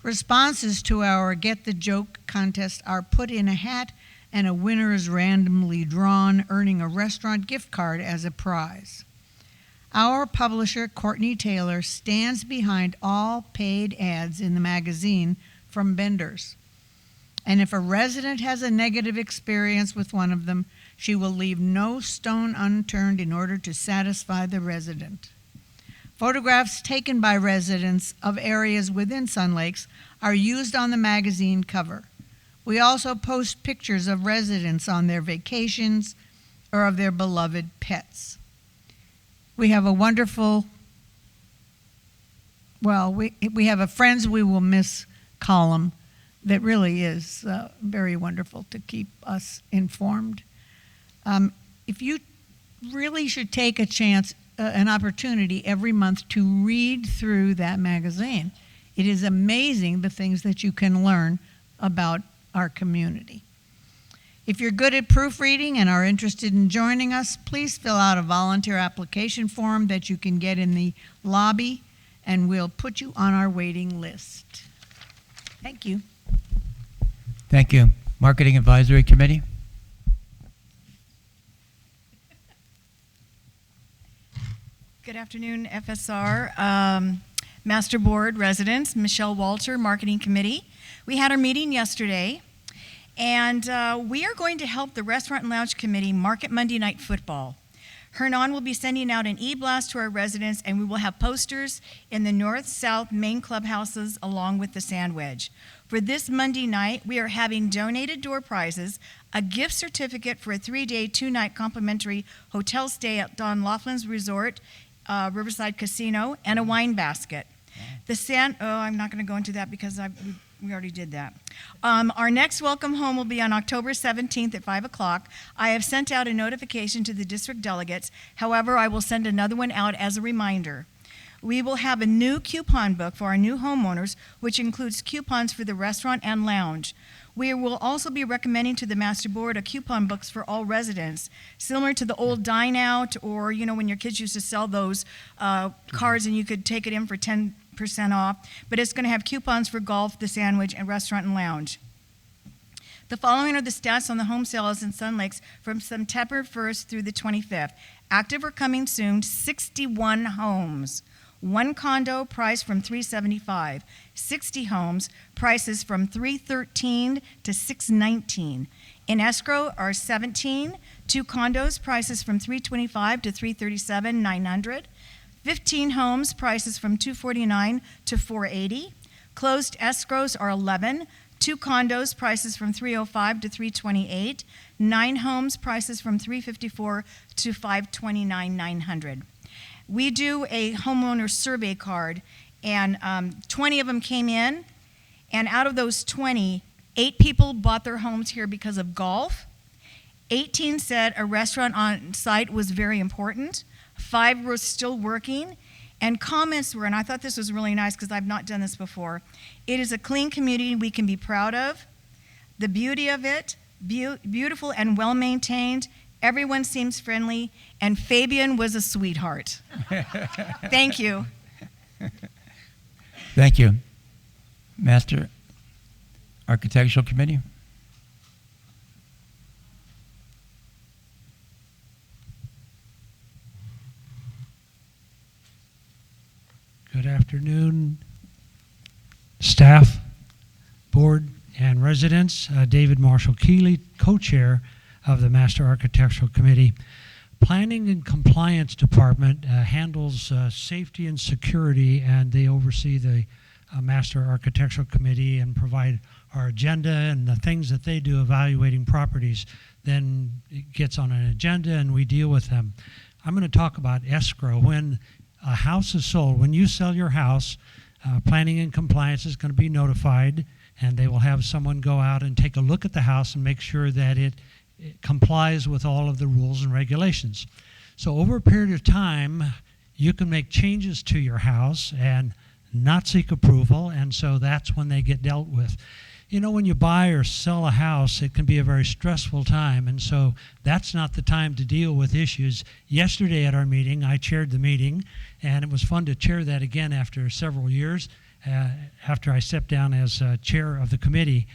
Responses to our Get the Joke contest are put in a hat and a winner is randomly drawn, earning a restaurant gift card as a prize. Our publisher, Courtney Taylor, stands behind all paid ads in the magazine from vendors. And if a resident has a negative experience with one of them, she will leave no stone unturned in order to satisfy the resident. Photographs taken by residents of areas within Sun Lakes are used on the magazine cover. We also post pictures of residents on their vacations or of their beloved pets. We have a wonderful, we have a Friends We Will Miss column that really is very wonderful to keep us informed. If you really should take a chance, an opportunity every month to read through that magazine. It is amazing the things that you can learn about our community. If you're good at proofreading and are interested in joining us, please fill out a volunteer application form that you can get in the lobby, and we'll put you on our waiting list. Thank you. Thank you. Marketing Advisory Committee? Good afternoon, FSR. Master Board residents, Michelle Walter, Marketing Committee. We had our meeting yesterday, and we are going to help the Restaurant and Lounge Committee market Monday Night Football. Hernan will be sending out an e-blast to our residents, and we will have posters in the north-south main clubhouses along with the sandwich. For this Monday night, we are having donated door prizes, a gift certificate for a 3-day, 2-night complimentary hotel stay at Don Laughlin's Resort, Riverside Casino, and a wine basket. I'm not going to go into that because we already did that. Our next welcome home will be on October 17th at 5 o'clock. I have sent out a notification to the district delegates. However, I will send another one out as a reminder. We will have a new coupon book for our new homeowners, which includes coupons for the restaurant and lounge. We will also be recommending to the Master Board a coupon books for all residents, similar to the old Dine Out, or when your kids used to sell those cards and you could take it in for 10% off, but it's going to have coupons for golf, the sandwich, and restaurant and lounge. The following are the stats on the home sales in Sun Lakes from September 1st through the 25th. Active or coming soon, 61 homes. 1 condo, price from $375. 60 homes, prices from $313 to $619. In escrow are 17. 2 condos, prices from $325 to $337, $900. 15 homes, prices from $249 to $480. Closed escrows are 11. 2 condos, prices from $305 to $328. 9 homes, prices from $354 to $529, $900. We do a homeowner survey card, and 20 of them came in, and out of those 20, 8 people bought their homes here because of golf. 18 said a restaurant on site was very important. 5 were still working, and comments were, and I thought this was really nice because I've not done this before, it is a clean community we can be proud of. The beauty of it, beautiful and well-maintained. Everyone seems friendly, and Fabian was a sweetheart. Thank you. Thank you. Master Architectural Committee? Good afternoon, staff, board, and residents. David Marshall Keeley, co-chair of the Master Architectural Committee. Planning and Compliance Department handles safety and security, and they oversee the Master Architectural Committee and provide our agenda and the things that they do evaluating properties. Then it gets on an agenda and we deal with them. I'm going to talk about escrow. When a house is sold, when you sell your house, Planning and Compliance is going to be notified, and they will have someone go out and take a look at the house and make sure that it complies with all of the rules and regulations. So over a period of time, you can make changes to your house and not seek approval, and so that's when they get dealt with. You know, when you buy or sell a house, it can be a very stressful time, and so that's not the time to deal with issues. Yesterday at our meeting, I chaired the meeting, and it was fun to chair that again after several years, after I stepped down as chair of the committee.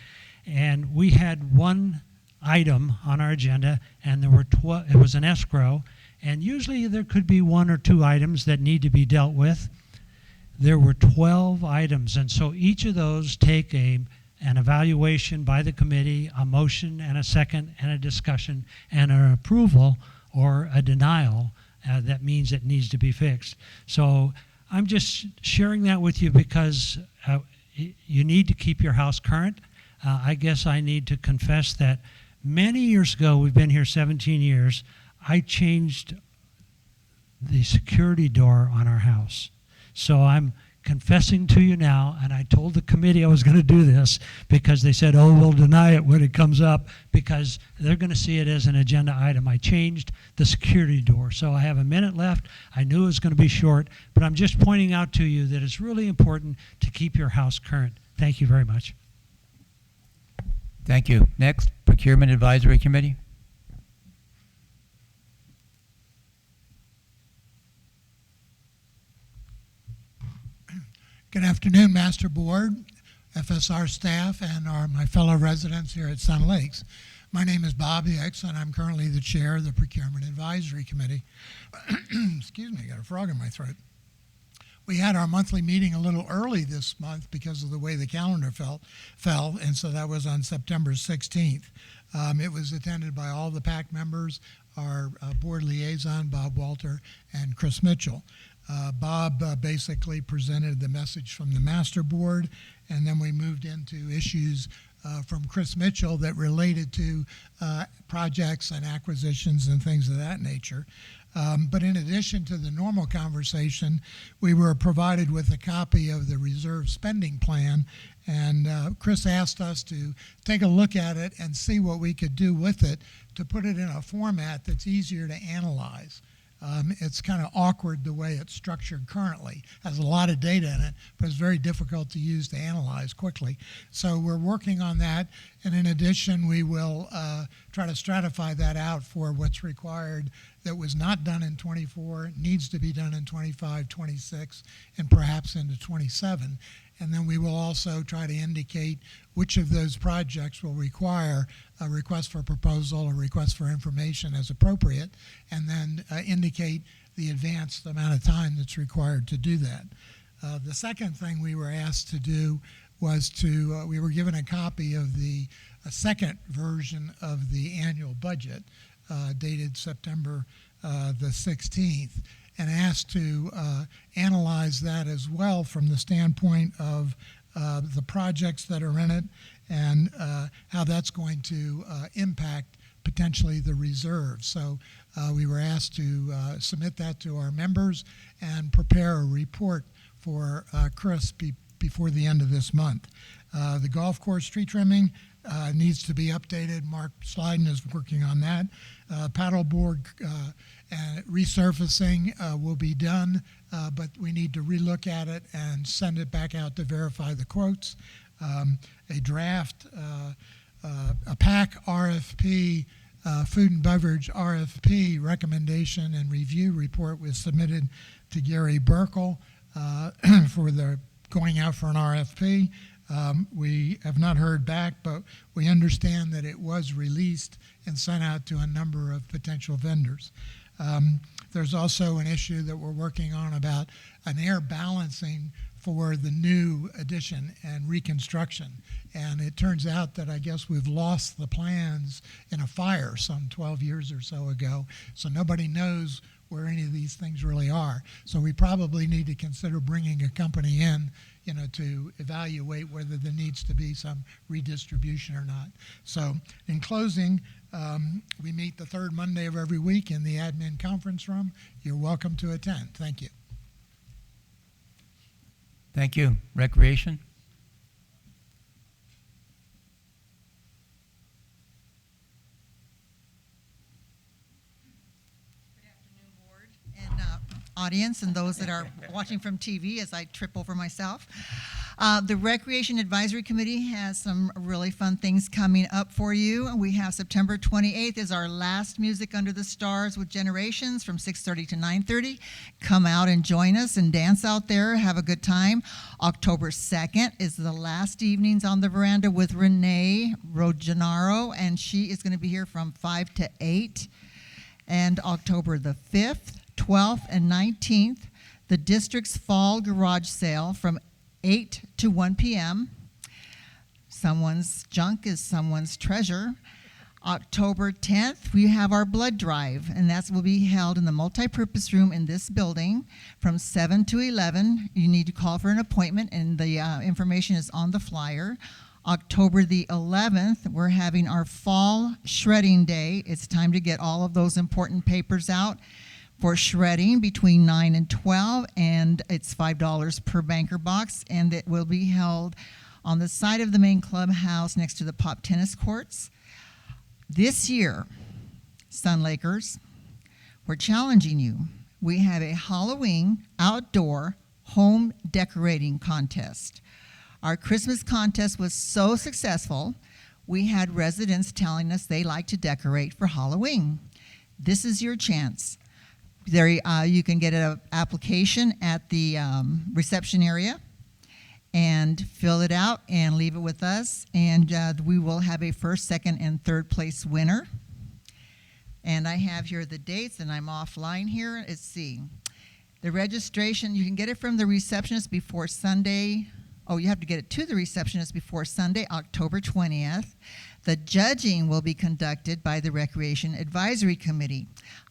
And we had one item on our agenda, and there were it was an escrow, and usually there could be 1 or 2 items that need to be dealt with. There were 12 items, and so each of those take an evaluation by the committee, a motion and a second and a discussion and an approval or a denial. That means it needs to be fixed. So I'm just sharing that with you because you need to keep your house current. I guess I need to confess that many years ago, we've been here 17 years, I changed the security door on our house. So I'm confessing to you now, and I told the committee I was going to do this because they said, oh, we'll deny it when it comes up because they're going to see it as an agenda item. I changed the security door. So I have a minute left. I knew it was going to be short, but I'm just pointing out to you that it's really important to keep your house current. Thank you very much. Thank you. Next, Procurement Advisory Committee. Good afternoon, Master Board, FSR staff, and my fellow residents here at Sun Lakes. My name is Bob Hicks, and I'm currently the chair of the Procurement Advisory Committee. Excuse me, I got a frog in my throat. We had our monthly meeting a little early this month because of the way the calendar fell, and so that was on September 16th. It was attended by all the PAC members, our board liaison, Bob Walter, and Chris Mitchell. Bob basically presented the message from the master board, and then we moved into issues from Chris Mitchell that related to projects and acquisitions and things of that nature. But in addition to the normal conversation, we were provided with a copy of the reserve spending plan, and Chris asked us to take a look at it and see what we could do with it to put it in a format that's easier to analyze. It's kind of awkward the way it's structured currently. It has a lot of data in it, but it's very difficult to use to analyze quickly. So we're working on that, and in addition, we will try to stratify that out for what's required that was not done in 24, needs to be done in 25, 26, and perhaps into 27. And then we will also try to indicate which of those projects will require a request for proposal or request for information as appropriate, and then indicate the advanced amount of time that's required to do that. The second thing we were asked to do was we were given a copy of the second version of the annual budget dated September the 16th, and asked to analyze that as well from the standpoint of the projects that are in it and how that's going to impact potentially the reserve. So we were asked to submit that to our members and prepare a report for Chris before the end of this month. The golf course tree trimming needs to be updated. Mark Slyden is working on that. Paddleboard and resurfacing will be done, but we need to relook at it and send it back out to verify the quotes. A draft, a PAC RFP food and beverage RFP recommendation and review report was submitted to Gary Burkle for the going out for an RFP. We have not heard back, but we understand that it was released and sent out to a number of potential vendors. There's also an issue that we're working on about an air balancing for the new addition and reconstruction. And it turns out that I guess we've lost the plans in a fire some 12 years or so ago. So nobody knows where any of these things really are. So we probably need to consider bringing a company in, to evaluate whether there needs to be some redistribution or not. So in closing, we meet the third Monday of every week in the admin conference room. You're welcome to attend. Thank you. Thank you. Recreation? Audience and those that are watching from TV as I trip over myself. The Recreation Advisory Committee has some really fun things coming up for you. We have September 28th is our last Music Under the Stars with Generations from 6:30 to 9:30. Come out and join us and dance out there, have a good time. October 2nd is the last evenings on the veranda with Renee Rogenaro, and she is going to be here from 5 to 8. And October the 5th, 12th and 19th, the district's fall garage sale from 8 to 1 p.m. Someone's junk is someone's treasure. October 10th, we have our blood drive, and that will be held in the multipurpose room in this building from 7 to 11. You need to call for an appointment, and the information is on the flyer. October the 11th, we're having our fall shredding day. It's time to get all of those important papers out for shredding between 9 and 12, and it's $5 per banker box, and it will be held on the side of the main clubhouse next to the Pop tennis courts. This year, Sun Lakers, we're challenging you. We have a Halloween outdoor home decorating contest. Our Christmas contest was so successful, we had residents telling us they like to decorate for Halloween. This is your chance. There, you can get an application at the reception area and fill it out and leave it with us, and we will have a first, second, and third place winner. And I have here the dates, and I'm offline here. Let's see. The registration, you can get it from the receptionist before Sunday. Oh, you have to get it to the receptionist before Sunday, October 20th. The judging will be conducted by the Recreation Advisory Committee.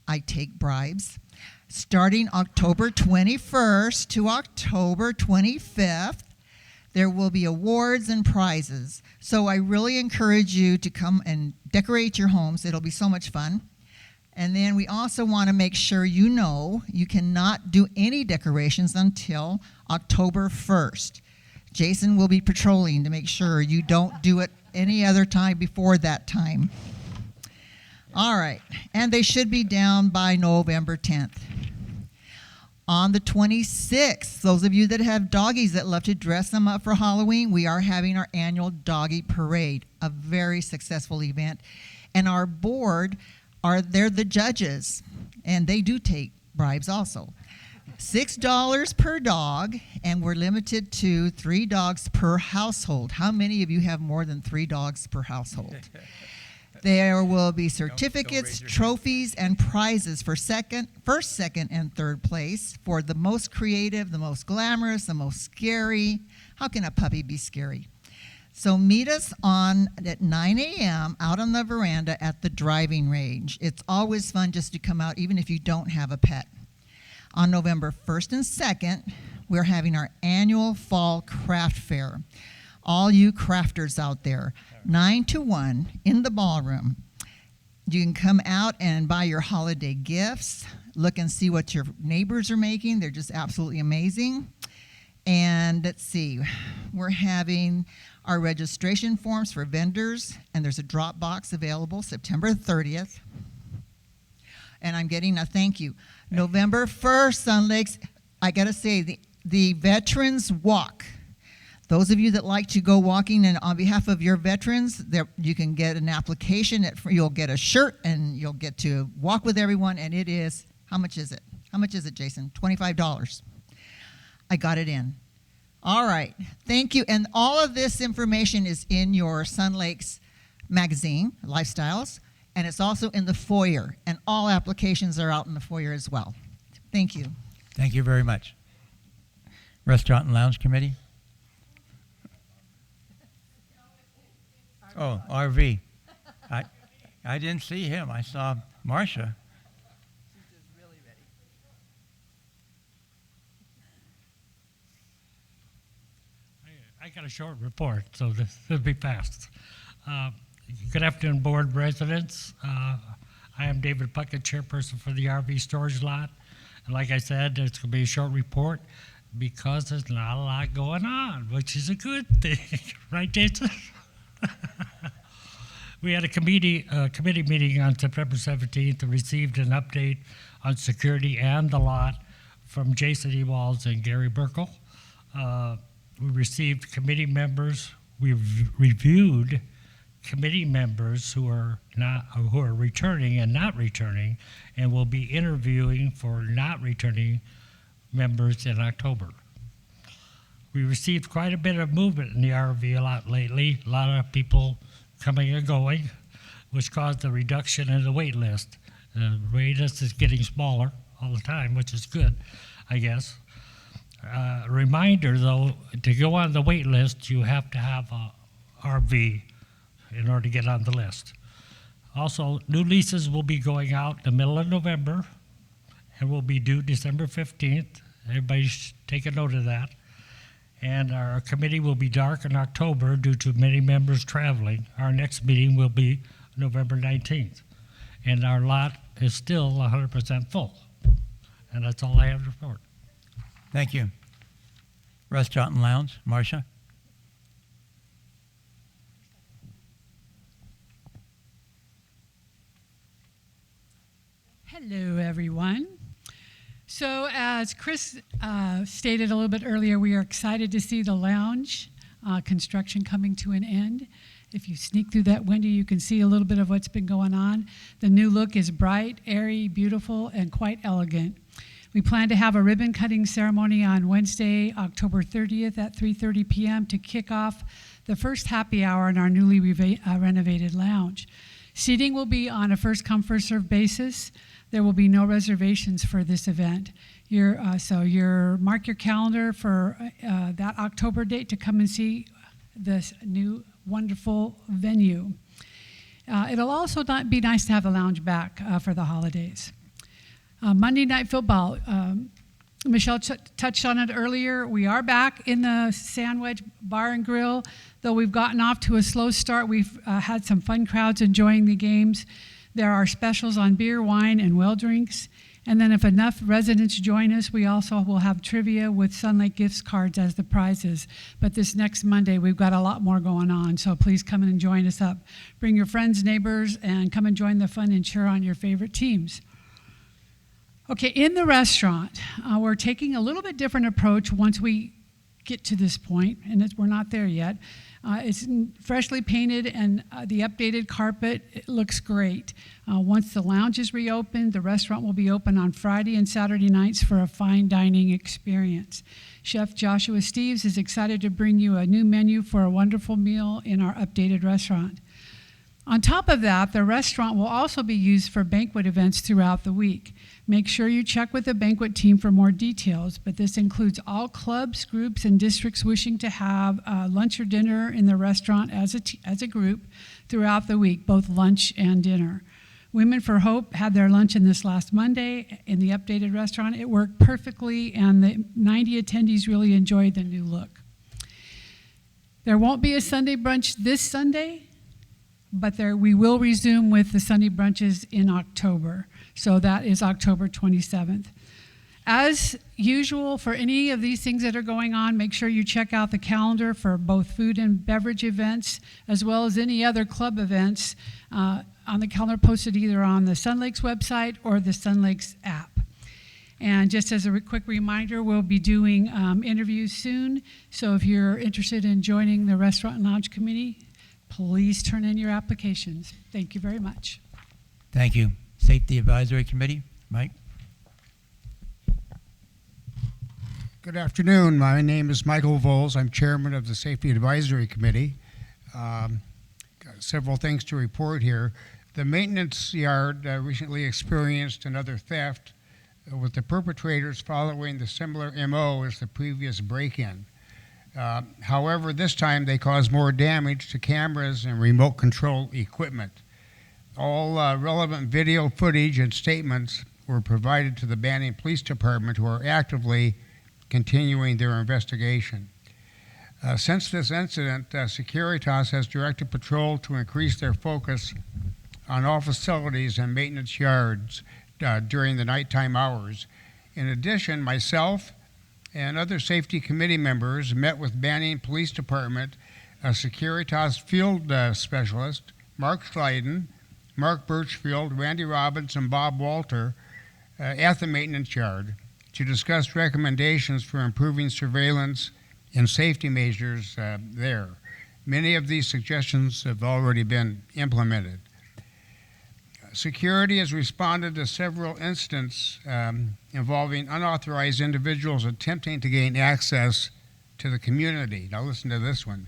I take bribes. Starting October 21st to October 25th, there will be awards and prizes. So I really encourage you to come and decorate your homes. It'll be so much fun. And then we also want to make sure you know you cannot do any decorations until October 1st. Jason will be patrolling to make sure you don't do it any other time before that time. All right, and they should be down by November 10th. On the 26th, those of you that have doggies that love to dress them up for Halloween, we are having our annual doggy parade, a very successful event. And our board, they're the judges, and they do take bribes also. $6 per dog, and we're limited to 3 dogs per household. How many of you have more than 3 dogs per household? There will be certificates, trophies, and prizes for first, second, and third place for the most creative, the most glamorous, the most scary. How can a puppy be scary? So meet us at 9 a.m. out on the veranda at the driving range. It's always fun just to come out, even if you don't have a pet. On November 1st and 2nd, we're having our annual fall craft fair. All you crafters out there, 9 to 1 in the ballroom. You can come out and buy your holiday gifts, look and see what your neighbors are making. They're just absolutely amazing. And let's see, we're having our registration forms for vendors, and there's a drop box available September 30th. And I'm getting a thank you. November 1st, Sun Lakes, I gotta say, the Veterans Walk. Those of you that like to go walking and on behalf of your veterans, you can get an application. You'll get a shirt and you'll get to walk with everyone. And it is, how much is it? How much is it, Jason? $25. I got it in. All right. Thank you. And all of this information is in your Sun Lakes magazine, Lifestyles, and it's also in the foyer. And all applications are out in the foyer as well. Thank you. Thank you very much. Restaurant and Lounge Committee? Oh, RV. I didn't see him. I saw Marcia. I got a short report, so this will be fast. Good afternoon, board residents. I am David Puckett, chairperson for the RV storage lot. And like I said, it's going to be a short report because there's not a lot going on, which is a good thing. Right, Jason? We had a committee meeting on September 17th and received an update on security and the lot from Jason Ewalds and Gary Burkle. We received committee members. We've reviewed committee members who are returning and not returning, and will be interviewing for not returning members in October. We received quite a bit of movement in the RV lot lately. A lot of people coming and going, which caused a reduction in the wait list. The wait list is getting smaller all the time, which is good, I guess. Reminder though, to go on the wait list, you have to have a RV in order to get on the list. Also, new leases will be going out in the middle of November and will be due December 15th. Everybody should take a note of that. And our committee will be dark in October due to many members traveling. Our next meeting will be November 19th. And our lot is still 100% full. And that's all I have to report. Thank you. Restaurant and Lounge, Marcia? Hello, everyone. So as Chris stated a little bit earlier, we are excited to see the lounge construction coming to an end. If you sneak through that window, you can see a little bit of what's been going on. The new look is bright, airy, beautiful, and quite elegant. We plan to have a ribbon cutting ceremony on Wednesday, October 30th at 3:30 p.m. to kick off the first happy hour in our newly renovated lounge. Seating will be on a first-come, first-served basis. There will be no reservations for this event. Mark your calendar for that October date to come and see this new wonderful venue. It'll also be nice to have the lounge back for the holidays. Monday Night Football. Michelle touched on it earlier. We are back in the Sandwich Bar and Grill. Though we've gotten off to a slow start, we've had some fun crowds enjoying the games. There are specials on beer, wine, and well drinks. And then if enough residents join us, we also will have trivia with Sun Lake gift cards as the prizes. But this next Monday, we've got a lot more going on, so please come in and join us up. Bring your friends, neighbors, and come and join the fun and cheer on your favorite teams. Okay, in the restaurant, we're taking a little bit different approach once we get to this point, and we're not there yet. It's freshly painted, and the updated carpet, it looks great. Once the lounge is reopened, the restaurant will be open on Friday and Saturday nights for a fine dining experience. Chef Joshua Steves is excited to bring you a new menu for a wonderful meal in our updated restaurant. On top of that, the restaurant will also be used for banquet events throughout the week. Make sure you check with the banquet team for more details, but this includes all clubs, groups, and districts wishing to have lunch or dinner in the restaurant as a group throughout the week, both lunch and dinner. Women for Hope had their luncheon this last Monday in the updated restaurant. It worked perfectly, and the 90 attendees really enjoyed the new look. There won't be a Sunday brunch this Sunday, but we will resume with the Sunday brunches in October. So that is October 27th. As usual, for any of these things that are going on, make sure you check out the calendar for both food and beverage events, as well as any other club events on the calendar posted either on the Sun Lakes website or the Sun Lakes app. And just as a quick reminder, we'll be doing interviews soon. So if you're interested in joining the Restaurant and Lounge Committee, please turn in your applications. Thank you very much. Thank you. Safety Advisory Committee, Mike? Good afternoon. My name is Michael Voles. I'm chairman of the Safety Advisory Committee. Got several things to report here. The maintenance yard recently experienced another theft with the perpetrators following the similar MO as the previous break-in. However, this time they caused more damage to cameras and remote control equipment. All relevant video footage and statements were provided to the Banning Police Department, who are actively continuing their investigation. Since this incident, Securitas has directed patrol to increase their focus on all facilities and maintenance yards during the nighttime hours. In addition, myself and other safety committee members met with Banning Police Department, Securitas field specialist, Mark Schleiden, Mark Birchfield, Randy Robbins, and Bob Walter at the maintenance yard to discuss recommendations for improving surveillance and safety measures there. Many of these suggestions have already been implemented. Security has responded to several incidents involving unauthorized individuals attempting to gain access to the community. Now listen to this one.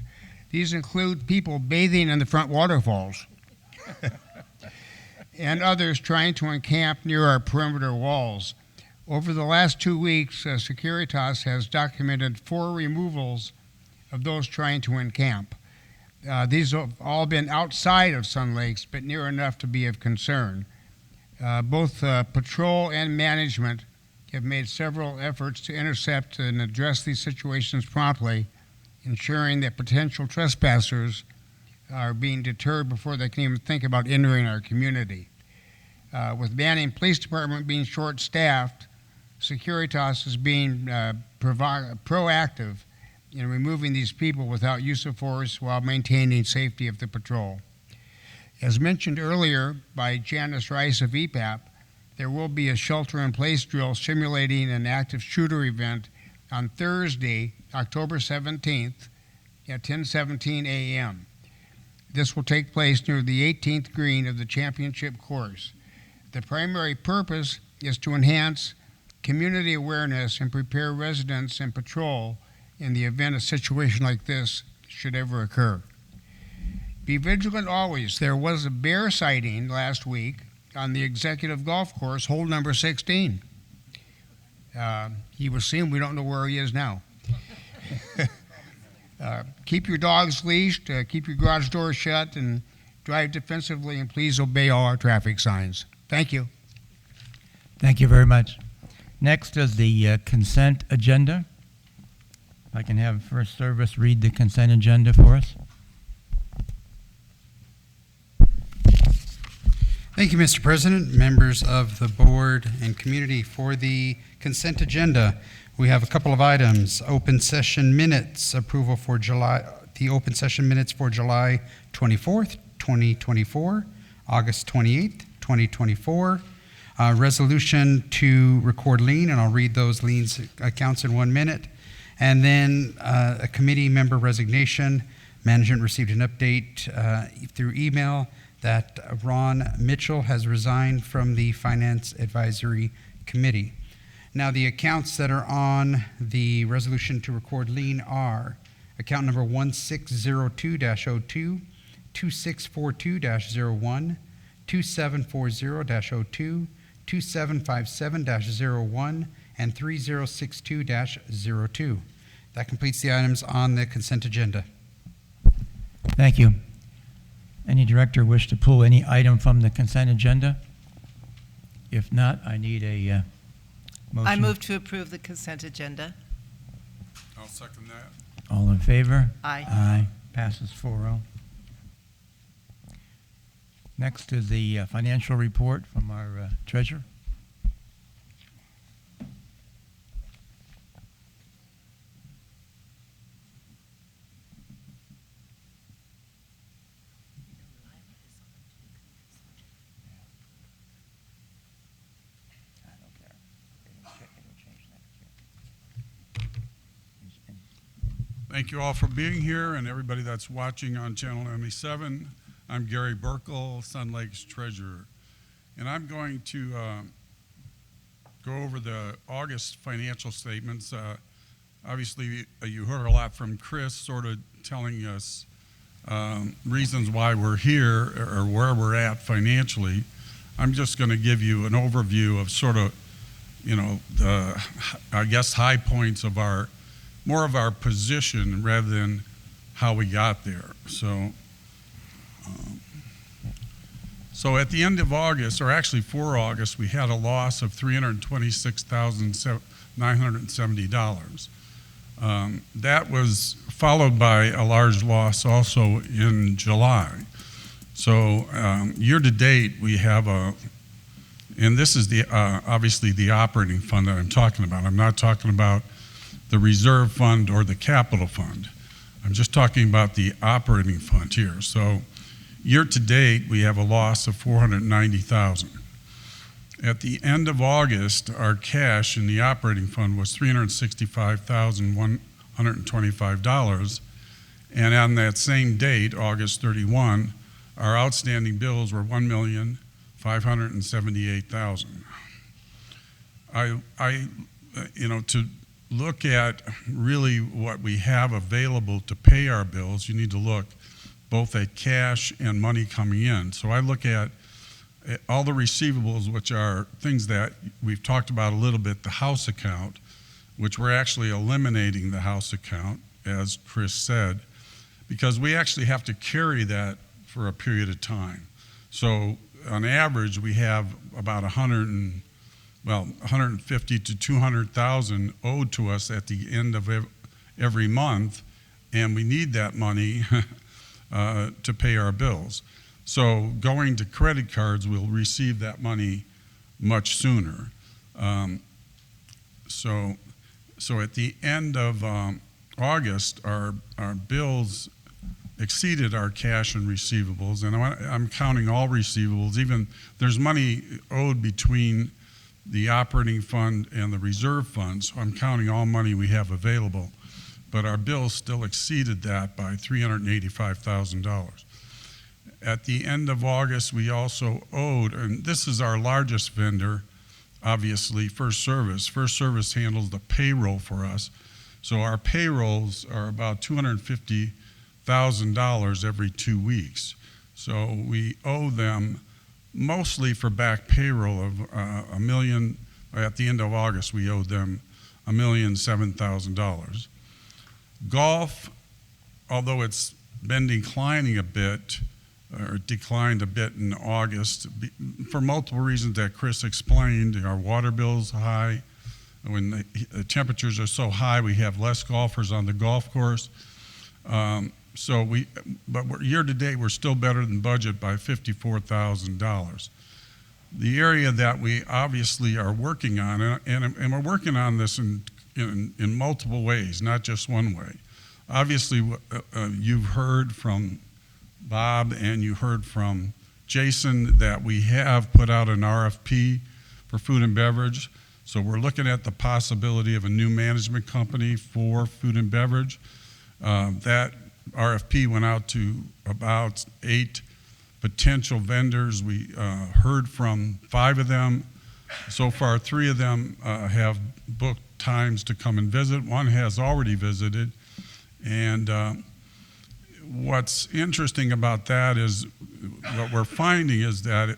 These include people bathing in the front waterfalls and others trying to encamp near our perimeter walls. Over the last 2 weeks, Securitas has documented 4 removals of those trying to encamp. These have all been outside of Sun Lakes, but near enough to be of concern. Both patrol and management have made several efforts to intercept and address these situations promptly, ensuring that potential trespassers are being deterred before they can even think about entering our community. With Banning Police Department being short-staffed, Securitas is being proactive in removing these people without use of force while maintaining safety of the patrol. As mentioned earlier by Janice Rice of EPAP, there will be a shelter-in-place drill simulating an active shooter event on Thursday, October 17th at 10:17 a.m. This will take place near the 18th green of the championship course. The primary purpose is to enhance community awareness and prepare residents and patrol in the event a situation like this should ever occur. Be vigilant always. There was a bear sighting last week on the executive golf course, hole number 16. He was seen. We don't know where he is now. Keep your dogs leashed, keep your garage doors shut, and drive defensively, and please obey all our traffic signs. Thank you. Thank you very much. Next is the consent agenda. If I can have First Service read the consent agenda for us. Thank you, Mr. President, members of the board and community. For the consent agenda, we have a couple of items. Open session minutes, approval for the open session minutes for July 24th, 2024, August 28th, 2024. Resolution to record lien, and I'll read those liens accounts in 1 minute. And then a committee member resignation. Management received an update through email that Ron Mitchell has resigned from the Finance Advisory Committee. Now, the accounts that are on the resolution to record lien are account number 1602-02, 2642-01, 2740-02, 2757-01, and 3062-02. That completes the items on the consent agenda. Thank you. Any director wish to pull any item from the consent agenda? If not, I need a motion. I move to approve the consent agenda. I'll second that. All in favor? Aye. Aye. Passes 4-0. Next is the financial report from our treasurer. Thank you all for being here, and everybody that's watching on Channel 97. I'm Gary Burkle, Sun Lake's treasurer, and I'm going to go over the August financial statements. Obviously, you heard a lot from Chris, sort of telling us reasons why we're here or where we're at financially. I'm just going to give you an overview of sort of, the, I guess, high points of more of our position rather than how we got there. So at the end of August, or actually for August, we had a loss of $326,970. That was followed by a large loss also in July. So year to date, we have and this is the obviously the operating fund that I'm talking about. I'm not talking about the reserve fund or the capital fund. I'm just talking about the operating fund here. So year to date, we have a loss of $490,000. At the end of August, our cash in the operating fund was $365,125. And on that same date, August 31, our outstanding bills were $1,578,000. To look at really what we have available to pay our bills, you need to look both at cash and money coming in. So I look at all the receivables, which are things that we've talked about a little bit, the house account, which we're actually eliminating the house account, as Chris said, because we actually have to carry that for a period of time. So on average, we have about 150 to 200,000 owed to us at the end of every month, and we need that money to pay our bills. So going to credit cards, we'll receive that money much sooner. So at the end of August, our bills exceeded our cash and receivables, and I'm counting all receivables. Even there's money owed between the operating fund and the reserve fund, so I'm counting all money we have available. But our bills still exceeded that by $385,000. At the end of August, we also owed, and this is our largest vendor, obviously, First Service. First Service handles the payroll for us. So our payrolls are about $250,000 every 2 weeks. So we owe them mostly for back payroll of $1 million. At the end of August, we owed them $1,007,000. Golf, although it's been declining a bit, or declined a bit in August, for multiple reasons that Chris explained. Our water bill's high. When the temperatures are so high, we have less golfers on the golf course. But year to date, we're still better than budget by $54,000. The area that we obviously are working on, and we're working on this in multiple ways, not just one way. Obviously, you've heard from Bob and you heard from Jason that we have put out an RFP for food and beverage. So we're looking at the possibility of a new management company for food and beverage. That RFP went out to about 8 potential vendors. We heard from 5 of them. So far, 3 of them have booked times to come and visit. 1 has already visited. And what's interesting about that is what we're finding is that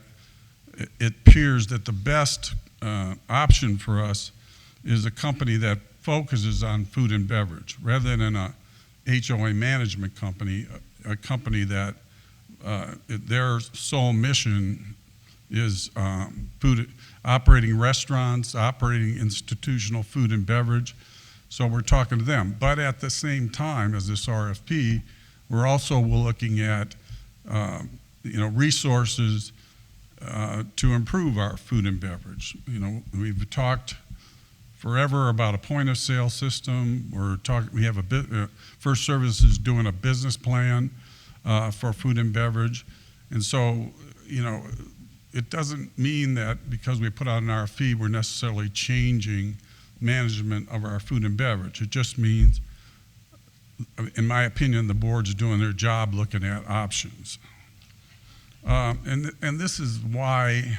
it appears that the best option for us is a company that focuses on food and beverage rather than a HOA management company, a company that their sole mission is operating restaurants, operating institutional food and beverage. So we're talking to them. But at the same time as this RFP, we're also looking at resources to improve our food and beverage. We've talked forever about a point of sale system. We have First Service is doing a business plan for food and beverage. And so, it doesn't mean that because we put out an RFP, we're necessarily changing management of our food and beverage. It just means in my opinion, the board's doing their job looking at options. And this is why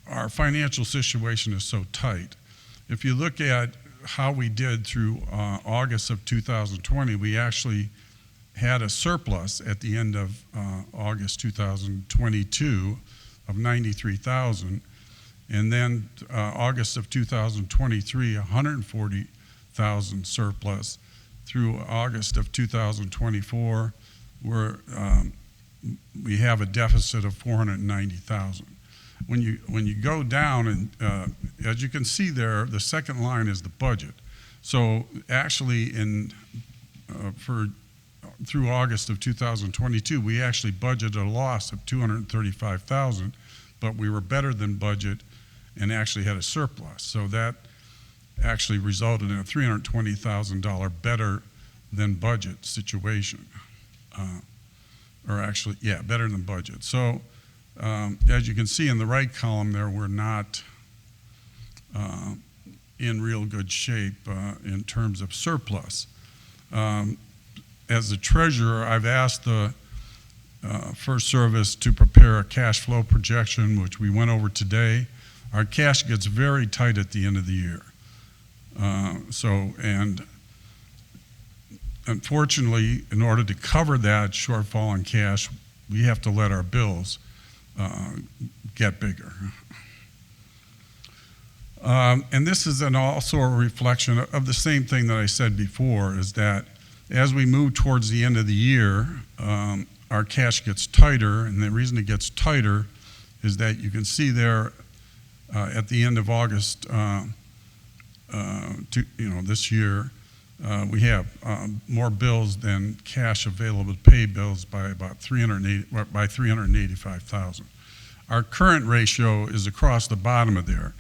our financial situation is so tight. If you look at how we did through August of 2020, we actually had a surplus at the end of August 2022 of $93,000, and then August of 2023, $140,000 surplus. Through August of 2024, we have a deficit of $490,000. When you go down, and as you can see there, the second line is the budget. So actually, through August of 2022, we actually budgeted a loss of $235,000, but we were better than budget and actually had a surplus. So that actually resulted in a $320,000 better than budget situation. Better than budget. So as you can see in the right column there, we're not in real good shape in terms of surplus. As the treasurer, I've asked the First Service to prepare a cash flow projection, which we went over today. Our cash gets very tight at the end of the year. And unfortunately, in order to cover that shortfall in cash, we have to let our bills get bigger. And this is also a reflection of the same thing that I said before, is that as we move towards the end of the year, our cash gets tighter, and the reason it gets tighter is that you can see there at the end of August this year, we have more bills than cash available to pay bills by about 385,000. Our current ratio is across the bottom of there,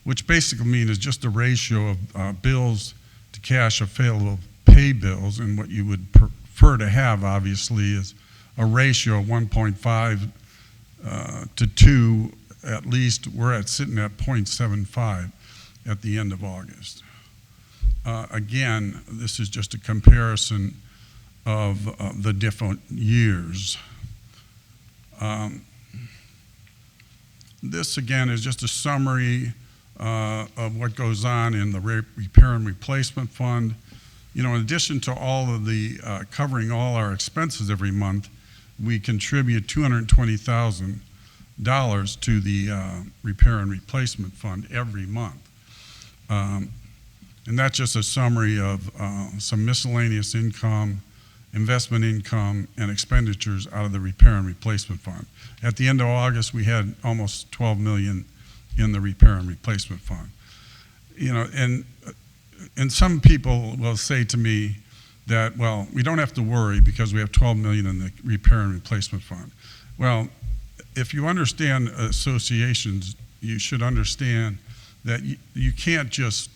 which basically means it's just a ratio of bills to cash available to pay bills, and what you would prefer to have, obviously, is a ratio of 1.5 to 2 at least. We're sitting at 0.75 at the end of August. Again, this is just a comparison of the different years. This, again, is just a summary of what goes on in the repair and replacement fund. You know, in addition to all of the covering all our expenses every month, we contribute $220,000 to the repair and replacement fund every month. And that's just a summary of some miscellaneous income, investment income, and expenditures out of the repair and replacement fund. At the end of August, we had almost $12 million in the repair and replacement fund. You know, and some people will say to me that, well, we don't have to worry because we have $12 million in the repair and replacement fund. Well, if you understand associations, you should understand that you can't just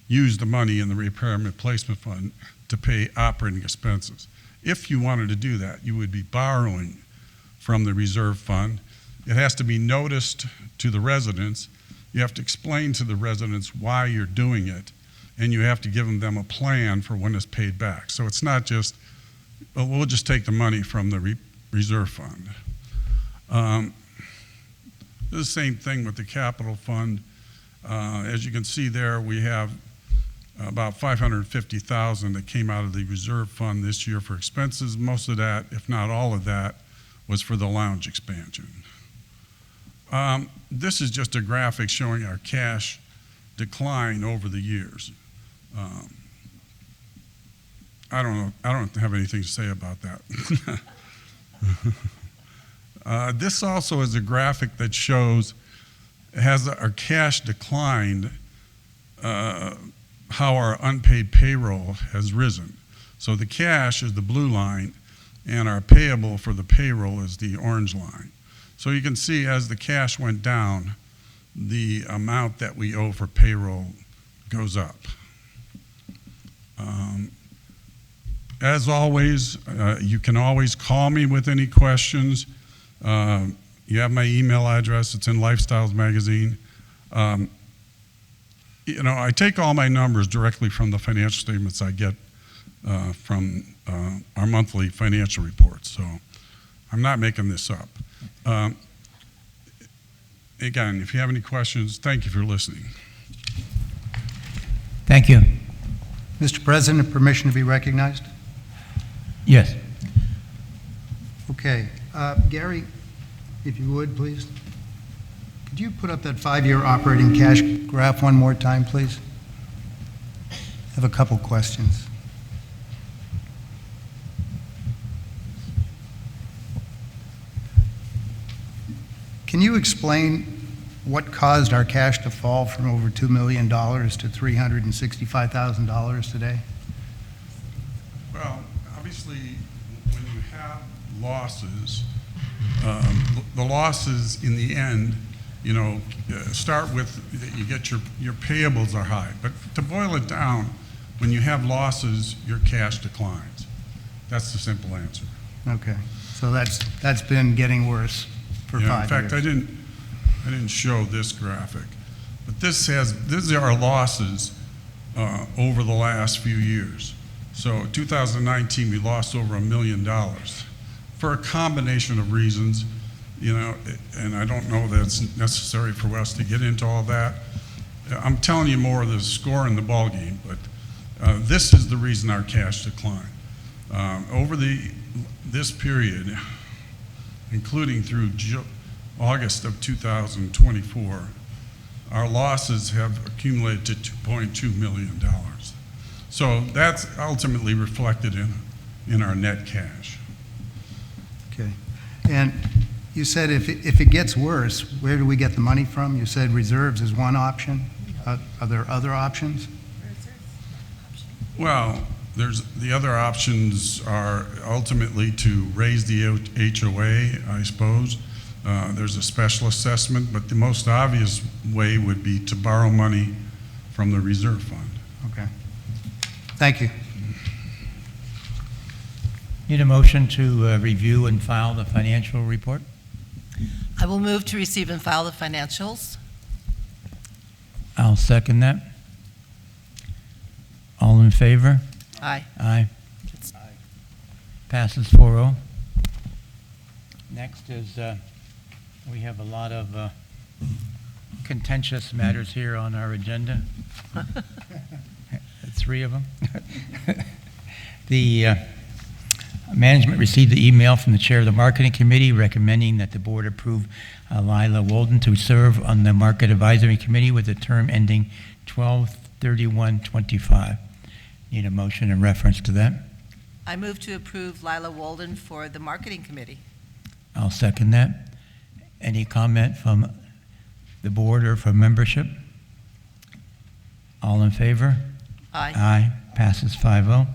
use the money in the repair and replacement fund to pay operating expenses. If you wanted to do that, you would be borrowing from the reserve fund. It has to be noticed to the residents. You have to explain to the residents why you're doing it, and you have to give them a plan for when it's paid back. So it's not just, well, we'll just take the money from the reserve fund. The same thing with the capital fund. As you can see there, we have about $550,000 that came out of the reserve fund this year for expenses. Most of that, if not all of that, was for the lounge expansion. This is just a graphic showing our cash decline over the years. I don't have anything to say about that. This also is a graphic that shows, has our cash declined, how our unpaid payroll has risen. So the cash is the blue line, and our payable for the payroll is the orange line. So you can see as the cash went down, the amount that we owe for payroll goes up. As always, you can always call me with any questions. You have my email address. It's in Lifestyles magazine. You know, I take all my numbers directly from the financial statements I get from our monthly financial reports. So I'm not making this up. Again, if you have any questions, thank you for listening. Thank you. Mr. President, permission to be recognized? Yes. Okay. Gary, if you would, please. Could you put up that 5-year operating cash graph one more time, please? I have a couple questions. Can you explain what caused our cash to fall from over $2 million to $365,000 today? Well, obviously, when you have losses, the losses in the end, start with you get your payables are high. But to boil it down, when you have losses, your cash declines. That's the simple answer. Okay, so that's been getting worse for 5 years. In fact, I didn't show this graphic, but these are our losses over the last few years. So 2019, we lost over $1 million for a combination of reasons, and I don't know that it's necessary for us to get into all that. I'm telling you more of the score in the ball game, but this is the reason our cash declined. Over this period, including through August of 2024, our losses have accumulated to $2.2 million. So that's ultimately reflected in our net cash. Okay. And you said if it gets worse, where do we get the money from? You said reserves is one option. Are there other options? Well, the other options are ultimately to raise the HOA, I suppose. There's a special assessment, but the most obvious way would be to borrow money from the reserve fund. Okay. Thank you. Need a motion to review and file the financial report? I will move to receive and file the financials. I'll second that. All in favor? Aye. Aye. Passes 4-0. Next is, we have a lot of contentious matters here on our agenda. 3 of them. The management received the email from the chair of the marketing committee recommending that the board approve Lila Walden to serve on the market advisory committee with a term ending 12/31/25. Need a motion in reference to that? I move to approve Lila Walden for the marketing committee. I'll second that. Any comment from the board or from membership? All in favor? Aye. Aye. Passes 5-0.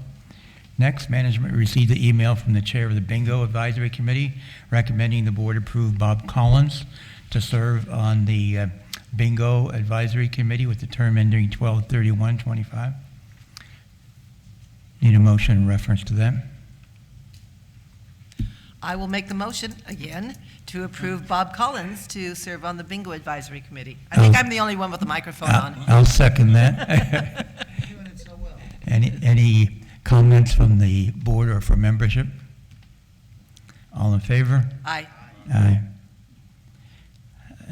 Next, management received the email from the chair of the Bingo Advisory Committee recommending the board approve Bob Collins to serve on the Bingo Advisory Committee with the term ending 12/31/25. Need a motion in reference to that? I will make the motion again to approve Bob Collins to serve on the Bingo Advisory Committee. I think I'm the only one with the microphone on. I'll second that. Doing it so well. Any comments from the board or from membership? All in favor? Aye. Aye.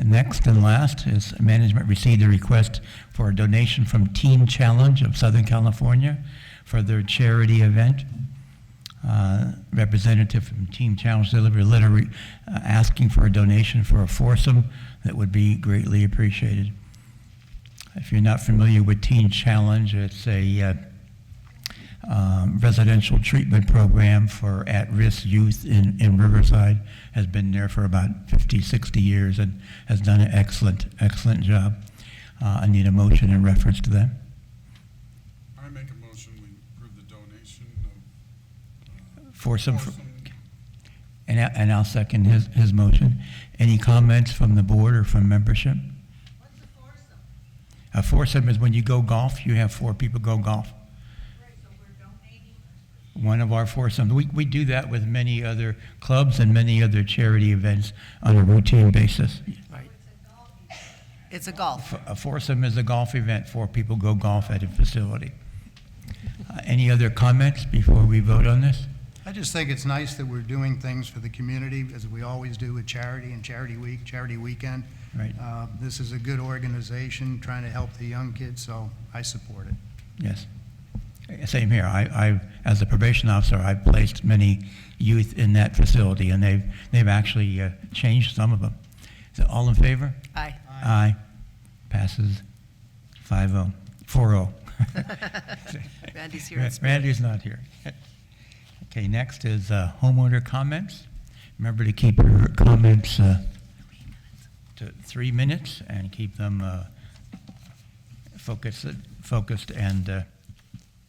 Next and last is management received a request for a donation from Teen Challenge of Southern California for their charity event. Representative from Teen Challenge delivered a letter asking for a donation for a foursome that would be greatly appreciated. If you're not familiar with Teen Challenge, it's a residential treatment program for at-risk youth in Riverside. Has been there for about 50, 60 years and has done an excellent job. I need a motion in reference to that. I make a motion we approve the donation of Foursome. And I'll second his motion. Any comments from the board or from membership? What's a foursome? A foursome is when you go golf, you have 4 people go golf. Right, so we're donating. One of our foursomes. We do that with many other clubs and many other charity events on a routine basis. Right. It's a golf. A foursome is a golf event. 4 people go golf at a facility. Any other comments before we vote on this? I just think it's nice that we're doing things for the community, as we always do with charity and Charity Week, Charity Weekend. Right. This is a good organization trying to help the young kids, so I support it. Yes. Same here. As a probation officer, I've placed many youth in that facility, and they've actually changed some of them. So all in favor? Aye. Aye. Passes 5-0, 4-0. Randy's here in spirit. Randy's not here. Okay, next is homeowner comments. Remember to keep your comments to 3 minutes and keep them focused and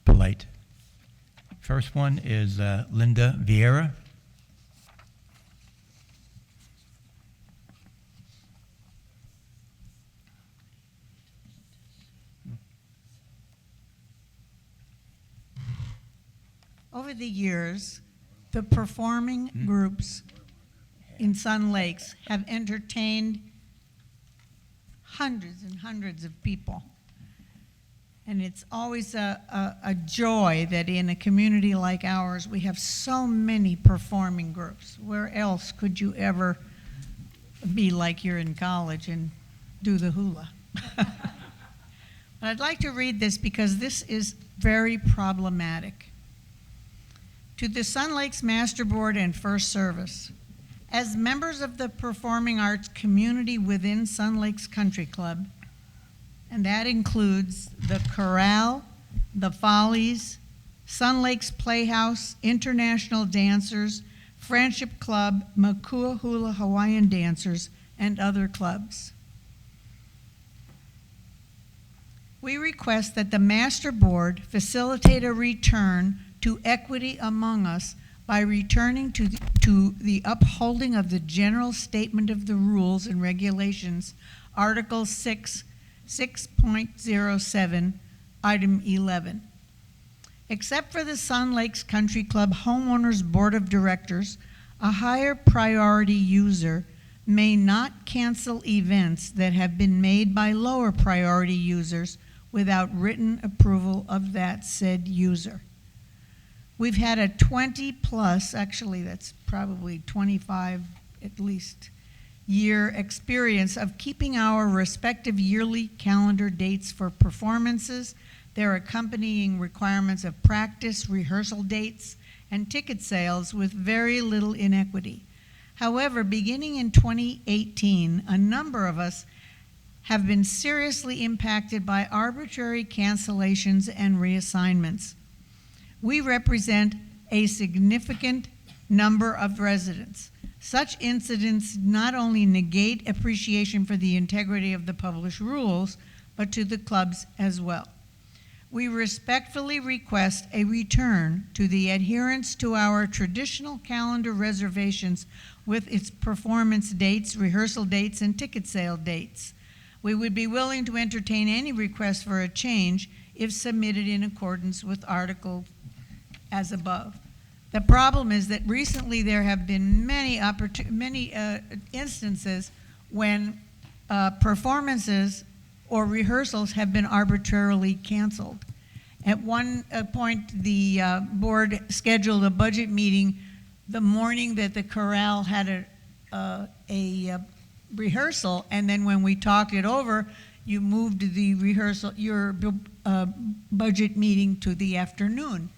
polite. First one is Linda Vieira. Over the years, the performing groups in Sun Lakes have entertained hundreds and hundreds of people. And it's always a joy that in a community like ours, we have so many performing groups. Where else could you ever be like you're in college and do the hula? But I'd like to read this because this is very problematic. To the Sun Lakes Master Board and First Service, as members of the performing arts community within Sun Lakes Country Club, and that includes the Chorale, the Follies, Sun Lakes Playhouse, International Dancers, Friendship Club, Makua Hula Hawaiian Dancers, and other clubs. We request that the Master Board facilitate a return to equity among us by returning to the upholding of the General Statement of the Rules and Regulations, Article 6.07, Item 11. Except for the Sun Lakes Country Club Homeowners Board of Directors, a higher priority user may not cancel events that have been made by lower priority users without written approval of that said user. We've had a 20-plus, actually that's probably 25 at least, year experience of keeping our respective yearly calendar dates for performances, their accompanying requirements of practice, rehearsal dates, and ticket sales with very little inequity. However, beginning in 2018, a number of us have been seriously impacted by arbitrary cancellations and reassignments. We represent a significant number of residents. Such incidents not only negate appreciation for the integrity of the published rules, but to the clubs as well. We respectfully request a return to the adherence to our traditional calendar reservations with its performance dates, rehearsal dates, and ticket sale dates. We would be willing to entertain any request for a change if submitted in accordance with Article as above. The problem is that recently there have been many instances when performances or rehearsals have been arbitrarily canceled. At one point, the board scheduled a budget meeting the morning that the chorale had a rehearsal, and then when we talked it over, you moved the rehearsal, your budget meeting to the afternoon.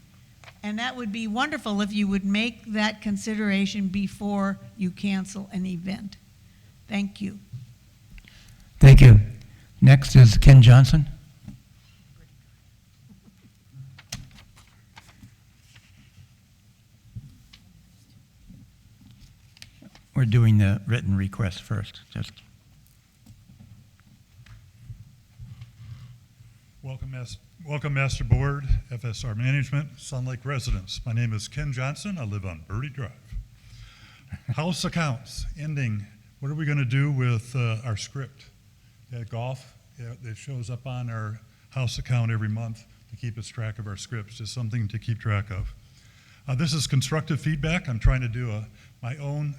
And that would be wonderful if you would make that consideration before you cancel an event. Thank you. Thank you. Next is Ken Johnson. We're doing the written request first. Welcome, Master Board, FSR Management, Sun Lake residents. My name is Ken Johnson. I live on Birdie Drive. House accounts ending. What are we going to do with our script? Golf, it shows up on our house account every month to keep us track of our scripts. Just something to keep track of. This is constructive feedback. I'm trying to do my own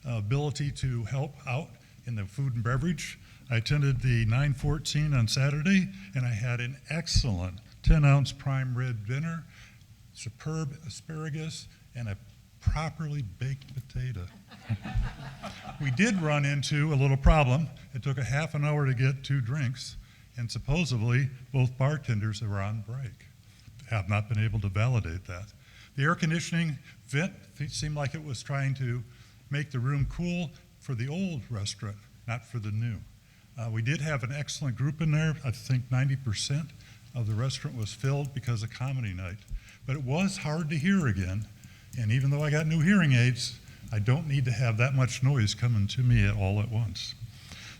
ability to help out in the food and beverage. I attended the 914 on Saturday, and I had an excellent 10-ounce prime rib dinner superb asparagus, and a properly baked potato. We did run into a little problem. It took a half an hour to get 2 drinks, and supposedly both bartenders were on break. Have not been able to validate that. The air conditioning vent seemed like it was trying to make the room cool for the old restaurant, not for the new. We did have an excellent group in there. I think 90% of the restaurant was filled because of comedy night. But it was hard to hear again. And even though I got new hearing aids, I don't need to have that much noise coming to me all at once.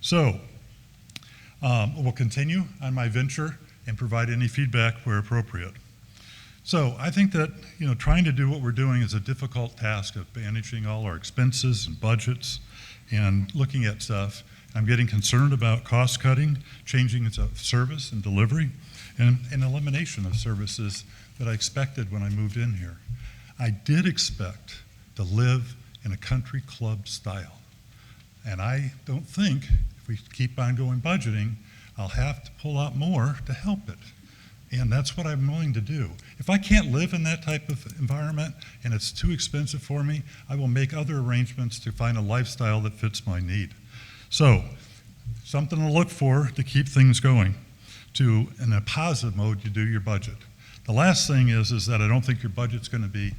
So we'll continue on my venture and provide any feedback where appropriate. So I think that, trying to do what we're doing is a difficult task of managing all our expenses and budgets and looking at stuff. I'm getting concerned about cost cutting, changing of service and delivery, and elimination of services that I expected when I moved in here. I did expect to live in a country club style. And I don't think, if we keep on going budgeting, I'll have to pull out more to help it. And that's what I'm willing to do. If I can't live in that type of environment and it's too expensive for me, I will make other arrangements to find a lifestyle that fits my need. So, something to look for to keep things going. In a positive mode, you do your budget. The last thing is that I don't think your budget's going to be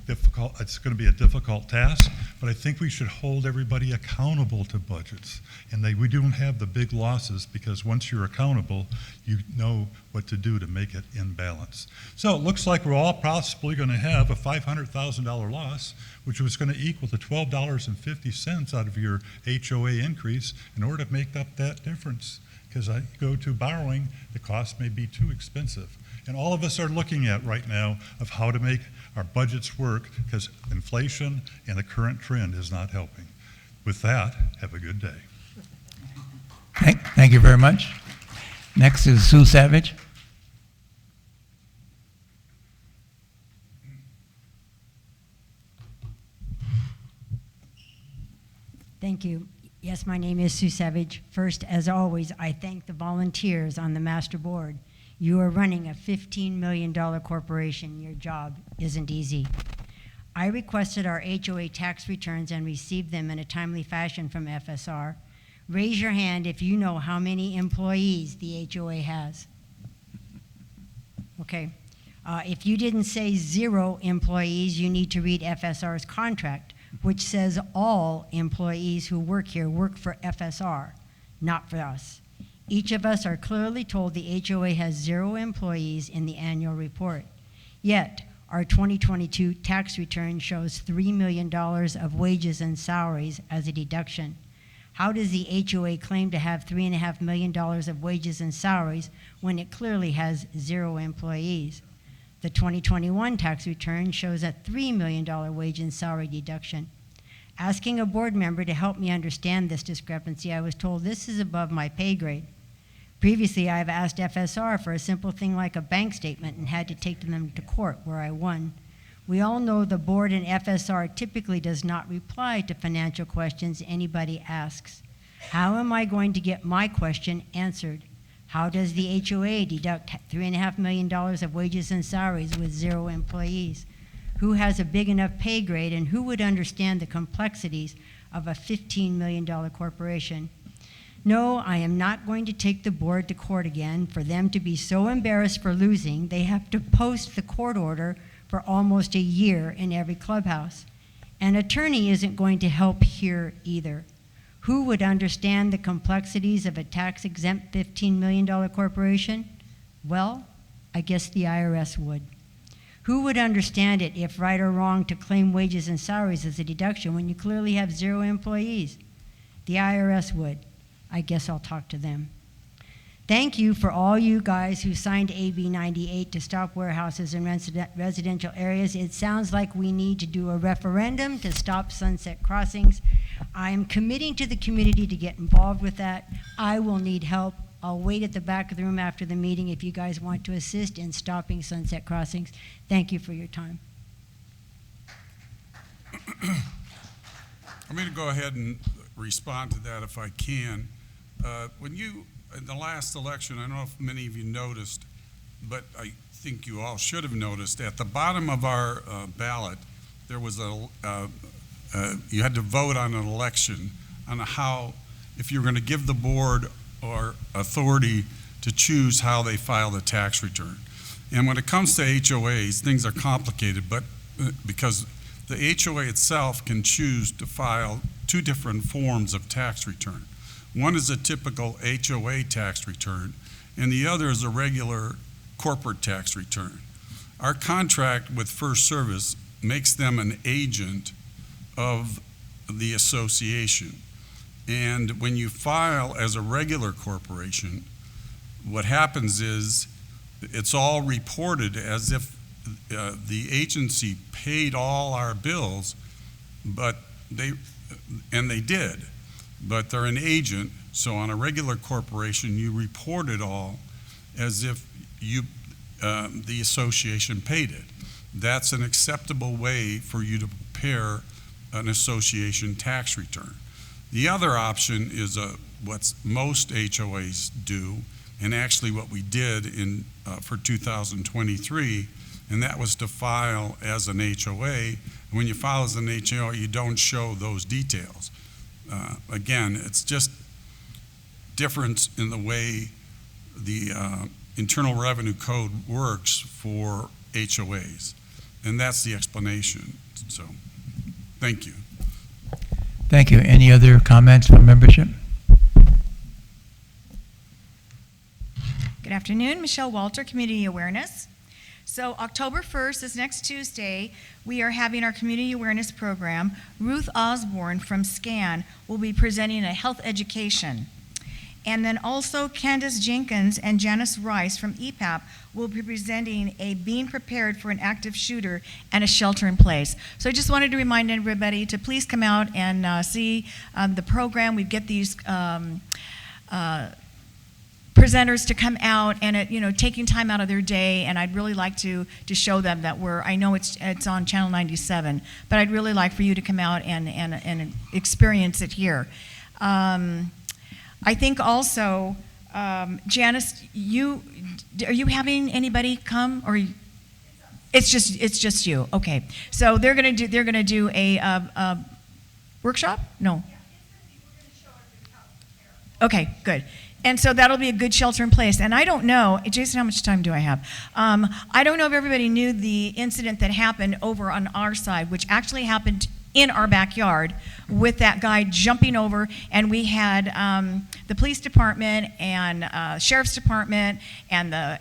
difficult. It's going to be a difficult task, but I think we should hold everybody accountable to budgets. And we don't have the big losses because once you're accountable, you know what to do to make it in balance. So it looks like we're all possibly going to have a $500,000 loss, which was going to equal to $12.50 out of your HOA increase in order to make up that difference. Because I go to borrowing, the cost may be too expensive. And all of us are looking at right now of how to make our budgets work because inflation and the current trend is not helping. With that, have a good day. Thank you very much. Next is Sue Savage. Thank you. Yes, my name is Sue Savage. First, as always, I thank the volunteers on the master board. You are running a $15 million corporation. Your job isn't easy. I requested our HOA tax returns and received them in a timely fashion from FSR. Raise your hand if you know how many employees the HOA has. Okay. If you didn't say 0 employees, you need to read FSR's contract, which says all employees who work here work for FSR, not for us. Each of us are clearly told the HOA has 0 employees in the annual report. Yet, our 2022 tax return shows $3 million of wages and salaries as a deduction. How does the HOA claim to have $3.5 million of wages and salaries when it clearly has 0 employees? The 2021 tax return shows a $3 million wage and salary deduction. Asking a board member to help me understand this discrepancy, I was told this is above my pay grade. Previously, I have asked FSR for a simple thing like a bank statement and had to take them to court where I won. We all know the board and FSR typically does not reply to financial questions anybody asks. How am I going to get my question answered? How does the HOA deduct $3.5 million of wages and salaries with 0 employees? Who has a big enough pay grade and who would understand the complexities of a $15 million corporation? No, I am not going to take the board to court again. For them to be so embarrassed for losing, they have to post the court order for almost a year in every clubhouse. An attorney isn't going to help here either. Who would understand the complexities of a tax-exempt $15 million corporation? Well, I guess the IRS would. Who would understand it if right or wrong to claim wages and salaries as a deduction when you clearly have 0 employees? The IRS would. I guess I'll talk to them. Thank you for all you guys who signed AB 98 to stop warehouses in residential areas. It sounds like we need to do a referendum to stop sunset crossings. I am committing to the community to get involved with that. I will need help. I'll wait at the back of the room after the meeting if you guys want to assist in stopping sunset crossings. Thank you for your time. I'm going to go ahead and respond to that if I can. In the last election, I don't know if many of you noticed, but think you all should have noticed, at the bottom of our ballot, there was you had to vote on an election on how, if you're going to give the board or authority to choose how they file the tax return. And when it comes to HOAs, things are complicated, but because the HOA itself can choose to file two different forms of tax return. One is a typical HOA tax return, and the other is a regular corporate tax return. Our contract with First Service makes them an agent of the association. And when you file as a regular corporation, what happens is it's all reported as if the agency paid all our bills, but they did, but they're an agent. So on a regular corporation, you report it all as if the association paid it. That's an acceptable way for you to prepare an association tax return. The other option is what most HOAs do, and actually what we did for 2023, and that was to file as an HOA. And when you file as an HOA, you don't show those details. Again, it's just difference in the way the Internal Revenue Code works for HOAs, and that's the explanation. So, thank you. Thank you. Any other comments from membership? Good afternoon, Michelle Walter, Community Awareness. So October 1st is next Tuesday. We are having our community awareness program. Ruth Osborne from SCAN will be presenting a health education. And then also Candace Jenkins and Janice Rice from EPAP will be presenting a being prepared for an active shooter and a shelter in place. So I just wanted to remind everybody to please come out and see the program. We get these presenters to come out and taking time out of their day, and I'd really like to show them that I know it's on Channel 97, but I'd really like for you to come out and experience it here. I think also, Janice, are you having anybody come, or it's just you? Okay, so they're gonna do a workshop? No. Okay, good. And so that'll be a good shelter in place. And I don't know, Jason, how much time do I have? I don't know if everybody knew the incident that happened over on our side, which actually happened in our backyard with that guy jumping over, and we had the police department and sheriff's department and the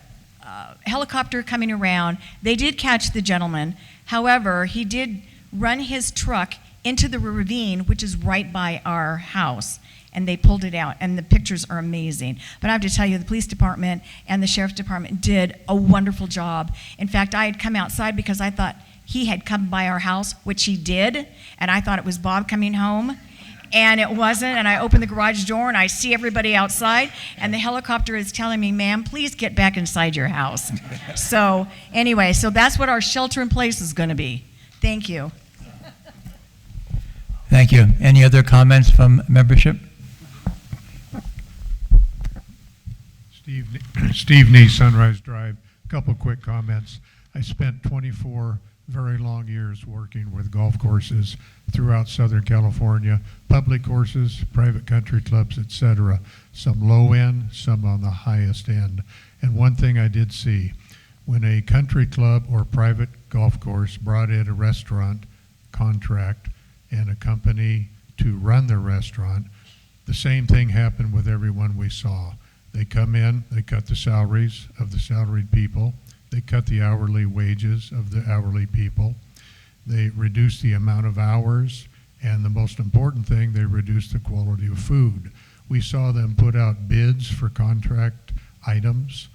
helicopter coming around. They did catch the gentleman. However, he did run his truck into the ravine, which is right by our house, and they pulled it out, and the pictures are amazing. But I have to tell you, the police department and the sheriff's department did a wonderful job. In fact, I had come outside because I thought he had come by our house, which he did, and I thought it was Bob coming home, and it wasn't. And I opened the garage door, and I see everybody outside, and the helicopter is telling me, ma'am, please get back inside your house. So anyway, so that's what our shelter in place is going to be. Thank you. Thank you. Any other comments from membership? Steve Nee, Sunrise Drive. A couple quick comments. I spent 24 very long years working with golf courses throughout Southern California, public courses, private country clubs, etc. Some low end, some on the highest end. And one thing I did see, when a country club or private golf course brought in a restaurant contract and a company to run the restaurant, the same thing happened with everyone we saw. They come in, they cut the salaries of the salaried people, they cut the hourly wages of the hourly people, they reduce the amount of hours, and the most important thing, they reduce the quality of food. We saw them put out bids for contract items,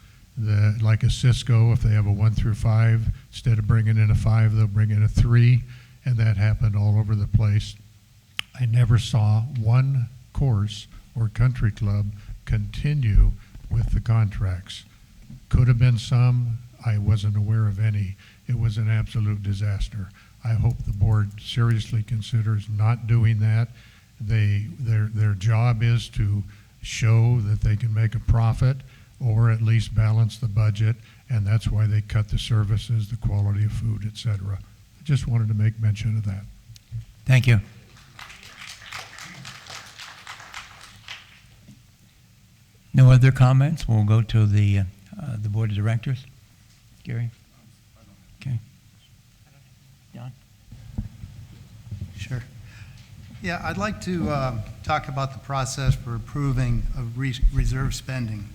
like a Cisco, if they have a 1 through 5, instead of bringing in a 5, they'll bring in a 3, and that happened all over the place. I never saw one course or country club continue with the contracts. Could have been some, I wasn't aware of any. It was an absolute disaster. I hope the board seriously considers not doing that. Their job is to show that they can make a profit. or at least balance the budget, and that's why they cut the services, the quality of food, et cetera. I just wanted to make mention of that. Thank you. No other comments? We'll go to the Board of Directors. Gary? Okay. John? Sure. Yeah, I'd like to talk about the process for approving of reserve spending.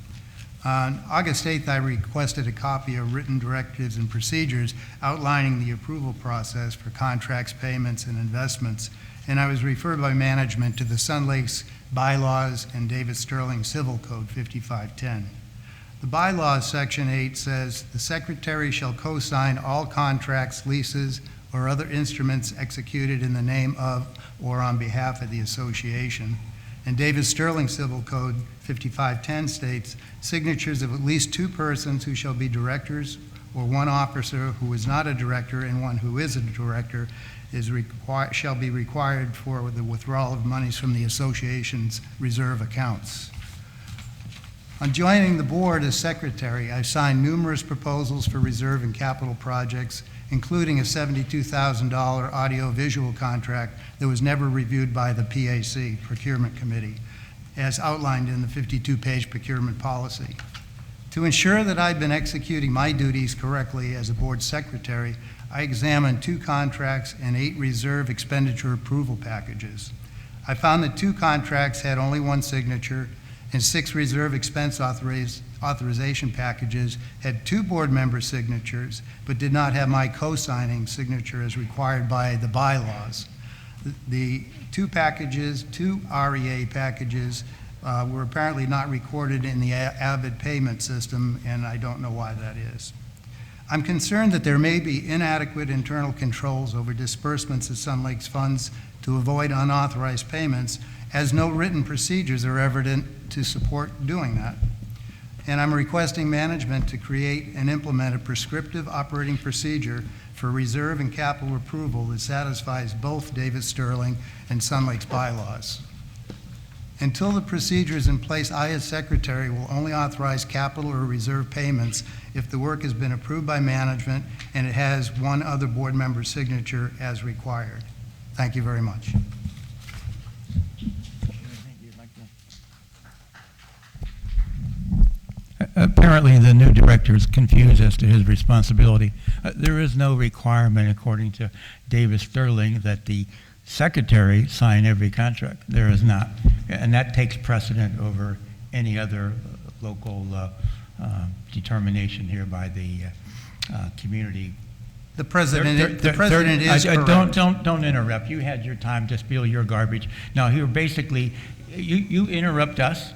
On August 8th, I requested a copy of written directives and procedures outlining the approval process for contracts, payments, and investments, and I was referred by management to the Sun Lakes bylaws and David Sterling Civil Code 5510. The bylaws, Section 8, says, "The Secretary shall co-sign all contracts, leases, or other instruments executed in the name of or on behalf of the association." And David Sterling Civil Code 5510 states, "Signatures of at least 2 persons who shall be directors, or 1 officer who is not a director and 1 who is a director shall be required for the withdrawal of monies from the association's reserve accounts." On joining the board as secretary, I signed numerous proposals for reserve and capital projects, including a $72,000 audio-visual contract that was never reviewed by the PAC, Procurement Committee, as outlined in the 52-page procurement policy. To ensure that I've been executing my duties correctly as a board secretary, I examined 2 contracts and 8 reserve expenditure approval packages. I found that 2 contracts had only 1 signature, and 6 reserve expense authorization packages had 2 board member signatures, but did not have my co-signing signature as required by the bylaws. The 2 packages, 2 REA packages, were apparently not recorded in the Avid payment system, and I don't know why that is. I'm concerned that there may be inadequate internal controls over disbursements of Sun Lakes funds to avoid unauthorized payments, as no written procedures are evident to support doing that. And I'm requesting management to create and implement a prescriptive operating procedure for reserve and capital approval that satisfies both David Sterling and Sun Lakes bylaws. Until the procedure is in place, I, as secretary, will only authorize capital or reserve payments if the work has been approved by management and it has 1 other board member's signature as required. Thank you very much. Apparently, the new director is confused as to his responsibility. There is no requirement, according to David Sterling, that the secretary sign every contract. There is not. And that takes precedent over any other local determination here by the community. The president is correct. Don't interrupt. You had your time to spill your garbage. Now, here, basically, you interrupt us,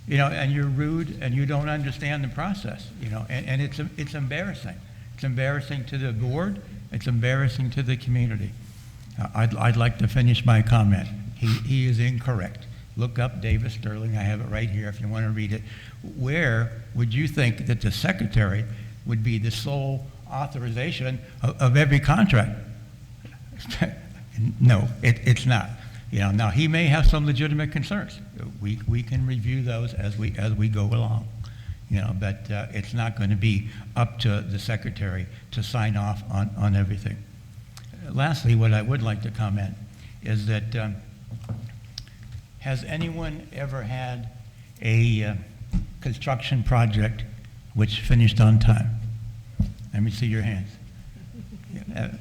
and you're rude, and you don't understand the process, and it's embarrassing. It's embarrassing to the board. It's embarrassing to the community. I'd like to finish my comment. He is incorrect. Look up David Sterling. I have it right here if you want to read it. Where would you think that the secretary would be the sole authorization of every contract? No, it's not. Now he may have some legitimate concerns. We can review those as we go along. But it's not going to be up to the secretary to sign off on everything. Lastly, what I would like to comment is that has anyone ever had a construction project which finished on time? Let me see your hands.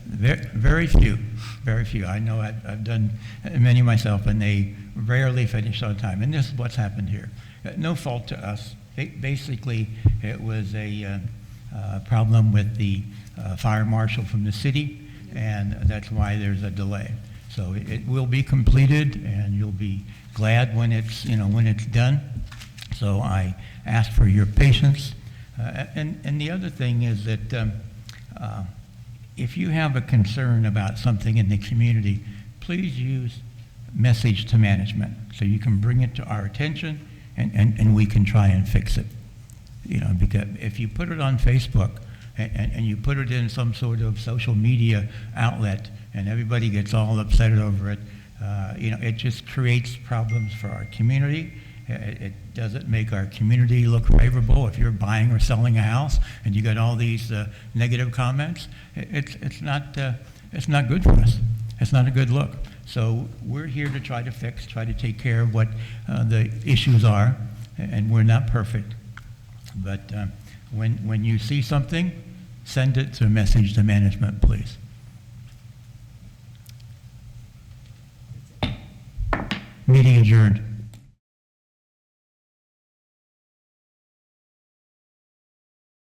Very few, very few. I know I've done many myself, and they rarely finish on time. And this is what's happened here. No fault to us. Basically, it was a problem with the fire marshal from the city, and that's why there's a delay. So it will be completed, and you'll be glad when it's done. So I ask for your patience. And the other thing is that if you have a concern about something in the community, please use message to management so you can bring it to our attention, and we can try and fix it. Because if you put it on Facebook and you put it in some sort of social media outlet and everybody gets all upset over it, it just creates problems for our community, It doesn't make our community look favorable. If you're buying or selling a house and you got all these negative comments, it's not good for us. It's not a good look. So we're here to try to fix, try to take care of what the issues are, and we're not perfect. But when you see something, send it to message to management, please. Meeting adjourned.